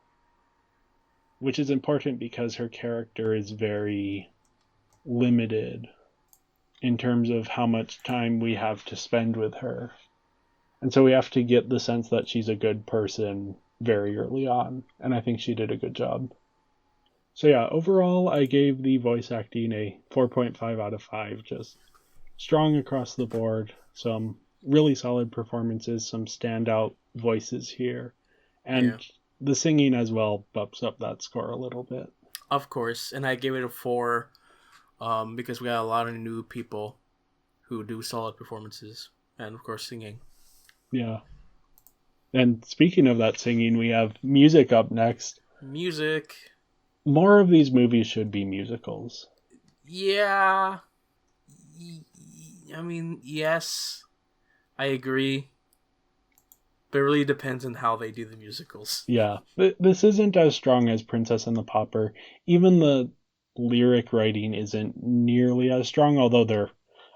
which is important because her character is very limited in terms of how much time we have to spend with her. And so we have to get the sense that she's a good person very early on, and I think she did a good job. So yeah, overall, I gave the voice acting a 4.5 out of 5. Just strong across the board. Some really solid performances, some standout voices here. Yeah, And the singing as well bumps up that score a little bit. of course. And I gave it a 4 because we got a lot of new people who do solid performances. And, of course, singing. Yeah. And speaking of that singing, we have music up next. Music. More of these movies should be musicals. Yeah. I mean, yes. I agree. But it really depends on how they do the musicals. Yeah. This isn't as strong as Princess and the Pauper. Even the lyric writing isn't nearly as strong, although there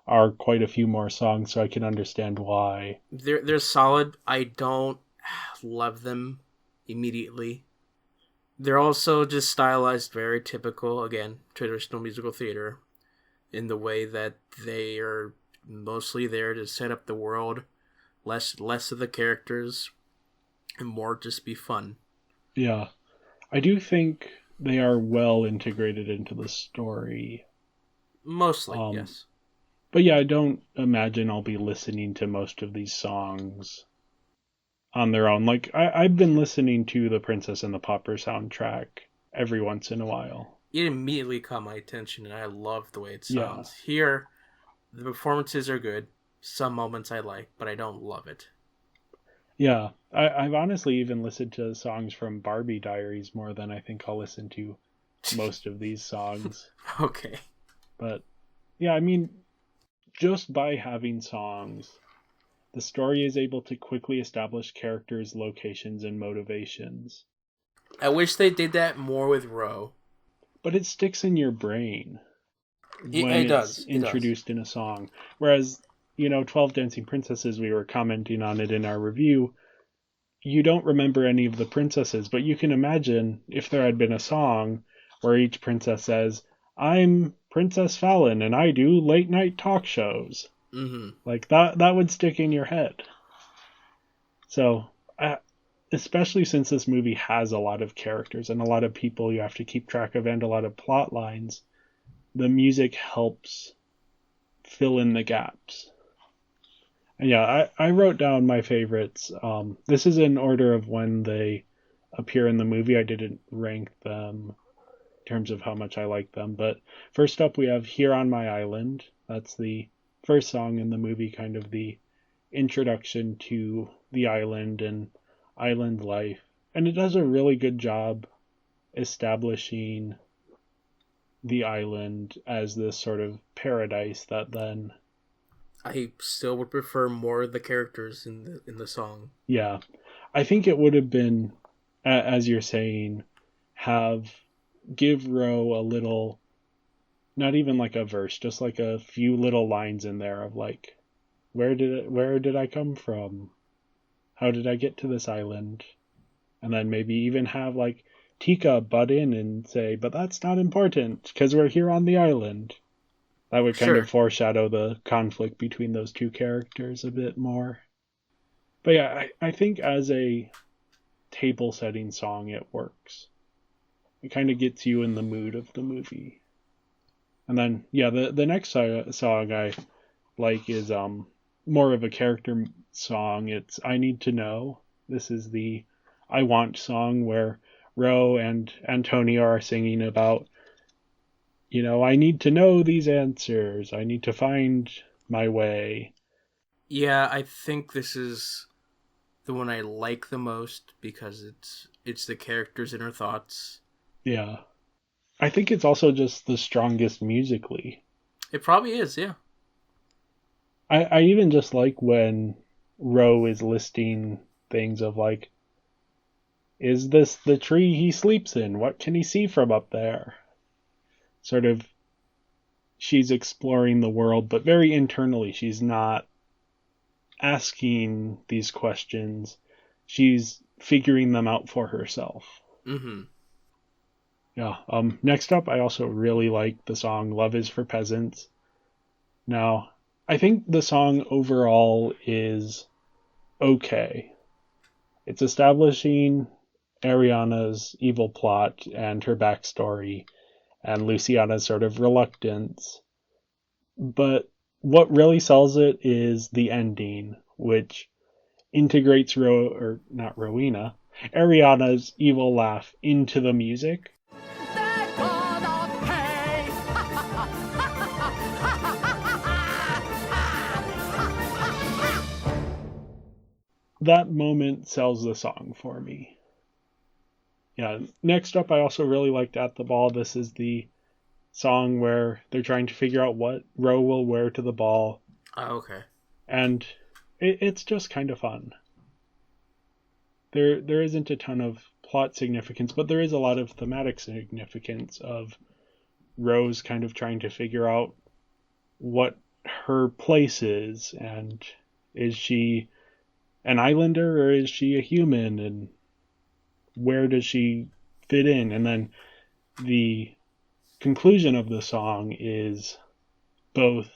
are quite a few more songs, so I can understand why. They're solid. I don't love them immediately. They're also just stylized very typical, again, traditional musical theater in the way that they are mostly there to set up the world, less of the characters, and more just be fun. Yeah. I do think they are well integrated into the story. Mostly, Um, yes. but yeah, I don't imagine I'll be listening to most of these songs on their own. Like, I've been listening to the Princess and the Pauper soundtrack every once in a while. It immediately caught my attention, and I love the way it Yeah. sounds. Here, the performances are good. Some moments I like, but I don't love it. Yeah. I've honestly even listened to songs from Barbie Diaries more than I think I'll listen to most of these songs. Okay. But yeah, I mean, just by having songs, the story is able to quickly establish characters, locations, and motivations. I wish they did that more with Ro. But it sticks in your brain when It it's does. It does. introduced in a song. Whereas, 12 Dancing Princesses, we were commenting on it in our review, you don't remember any of the princesses, but you can imagine if there had been a song where each princess says, I'm Princess Fallon and I do late night talk shows. Mm-hmm. Like that would stick in your head. So, especially since this movie has a lot of characters and a lot of people you have to keep track of and a lot of plot lines, the music helps fill in the gaps. And yeah, I wrote down my favorites. This is in order of when they appear in the movie. I didn't rank them in terms of how much I like them. But first up, we have Here on My Island. That's the first song in the movie, kind of the introduction to the island and island life. And it does a really good job establishing the island as this sort of paradise that then, I still would prefer more of the characters in the song. yeah, I think it would have been, as you're saying, give Ro a little, not even like a verse, just like a few little lines in there of like, where did I come from? How did I get to this island? And then maybe even have like Tika butt in and say, but that's not important because we're here on the island. That would kind Sure. of foreshadow the conflict between those two characters a bit more. But yeah, I think as a table setting song, it works. It kind of gets you in the mood of the movie. And then, yeah, the next song I like is more of a character song. It's I Need to Know. This is the I Want song where Ro and Antonio are singing about, I need to know these answers. I need to find my way. Yeah, I think this is the one I like the most because it's the character's inner thoughts. Yeah. I think it's also just the strongest musically. It probably is, yeah. I even just like when Ro is listing things of like, is this the tree he sleeps in? What can he see from up there? Sort of, she's exploring the world, but very internally. She's not asking these questions. She's figuring them out for herself. Mm-hmm. Yeah. Next up, I also really like the song Love is for Peasants. Now, I think the song overall is okay. It's establishing Ariana's evil plot and her backstory and Luciana's sort of reluctance. But what really sells it is the ending, which integrates or not Rowena, Ariana's evil laugh into the music. That moment sells the song for me. Yeah, next up, I also really liked At the Ball. This is the song where they're trying to figure out what Ro will wear to the ball. Oh, okay. And it's just kind of fun. There isn't a ton of plot significance, but there is a lot of thematic significance of Rose kind of trying to figure out what her place is, and is she an islander or is she a human, and where does she fit in? And then the conclusion of the song is both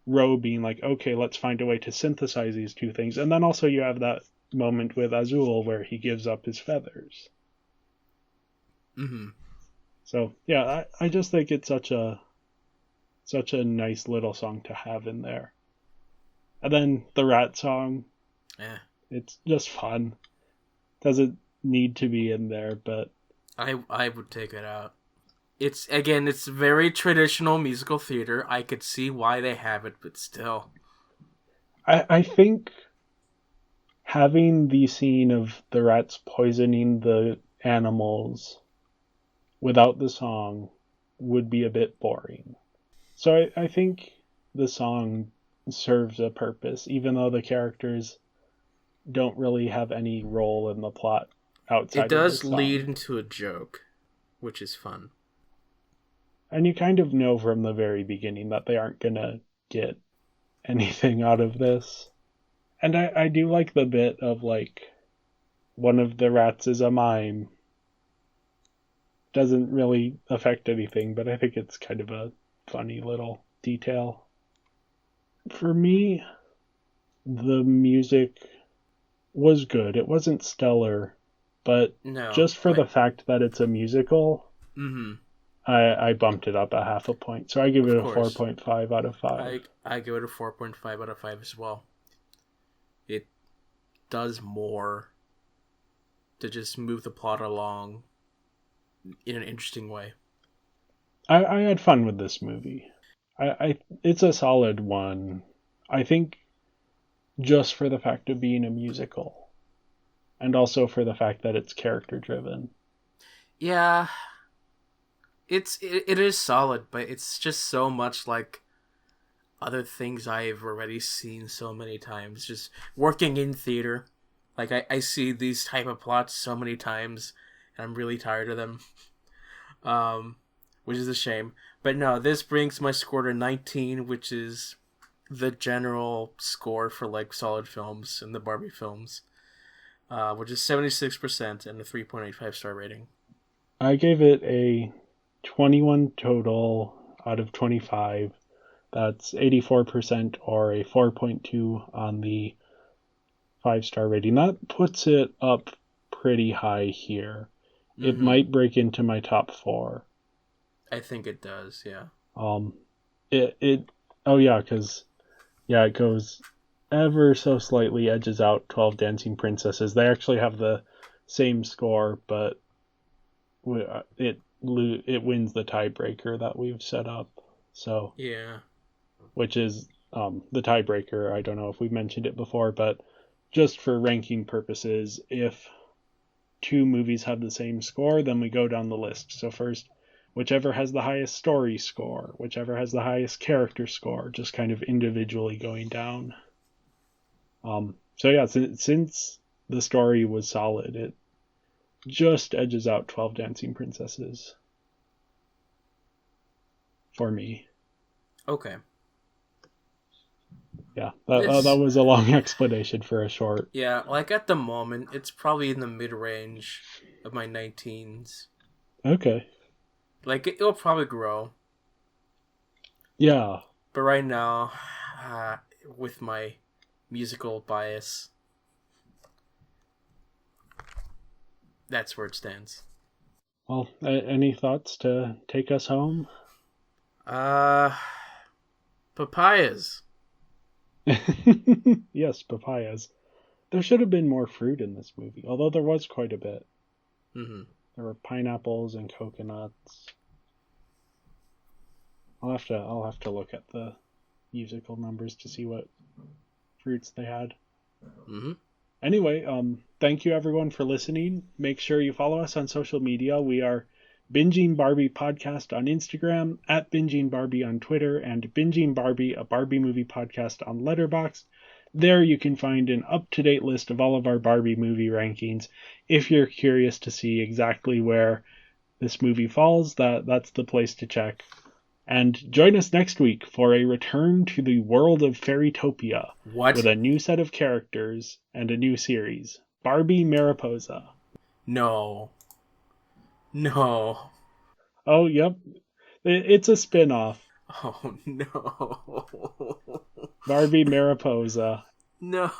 Ro being like, okay, let's find a way to synthesize these two things, and then also you have that moment with Azul where he gives up his feathers. Mm-hmm. So yeah, I just think it's such a nice little song to have in there. And then the rat song, it's just fun. Doesn't need to be in there, but I would take it out. It's very traditional musical theater. I could see why they have it, but still. I think having the scene of the rats poisoning the animals without the song would be a bit boring. So I think the song serves a purpose, even though the characters don't really have any role in the plot outside of the song. It does lead into a joke, which is fun. And you kind of know from the very beginning that they aren't going to get anything out of this. And I do like the bit of, like, one of the rats is a mime. Doesn't really affect anything, but I think it's kind of a funny little detail. For me, the music was good. It wasn't stellar, but just for the fact that it's a musical, I bumped it up a half a point. So I give it a 4.5 out of 5. I give it a 4.5 out of 5 as well. It does more to just move the plot along in an interesting way. I had fun with this movie. It's a solid one. I think just for the fact of being a musical, and also for the fact that it's character driven. Yeah, it is solid, but it's just so much like other things I've already seen so many times. Just working in theater, like I see these type of plots so many times, and I'm really tired of them. Which is a shame. But no, this brings my score to 19, which is the general score for like solid films in the Barbie films, which is 76% and a 3.85 star rating. I gave it a 21 total out of 25. That's 84% or a 4.2 on the 5-star rating. That puts it up pretty high here. Mm-hmm. It might break into my top 4. I think it does, yeah. It goes ever so slightly edges out 12 Dancing Princesses. They actually have the same score, but it wins the tiebreaker that we've set up. So yeah, which is the tiebreaker. I don't know if we've mentioned it before, but just for ranking purposes, if 2 movies have the same score, then we go down the list. So first, whichever has the highest story score, whichever has the highest character score, just kind of individually going down. So yeah, since the story was solid, it just edges out 12 Dancing Princesses for me. Okay. Yeah, that was a long explanation for a short. Yeah, like at the moment, it's probably in the mid-range of my 19s. Okay. Like, it'll probably grow. Yeah. But right now, with my musical bias, That's where it stands. Well, any thoughts to take us home? Papayas. Yes, papayas. There should have been more fruit in this movie, although there was quite a bit. Mm-hmm. There were pineapples and coconuts. I'll have to look at the musical numbers to see what fruits they had. Mm-hmm. Anyway, thank you everyone for listening. Make sure you follow us on social media. We are Binging Barbie Podcast on Instagram, at Binging Barbie on Twitter, and Binging Barbie, a Barbie movie podcast on Letterboxd. There you can find an up-to-date list of all of our Barbie movie rankings. If you're curious to see exactly where this movie falls, that's the place to check. And join us next week for a return to the world of Fairytopia. What? With a new set of characters and a new series. Barbie Mariposa. No. No. Oh, yep. It's a spin-off. Oh, no. Barbie Mariposa. No.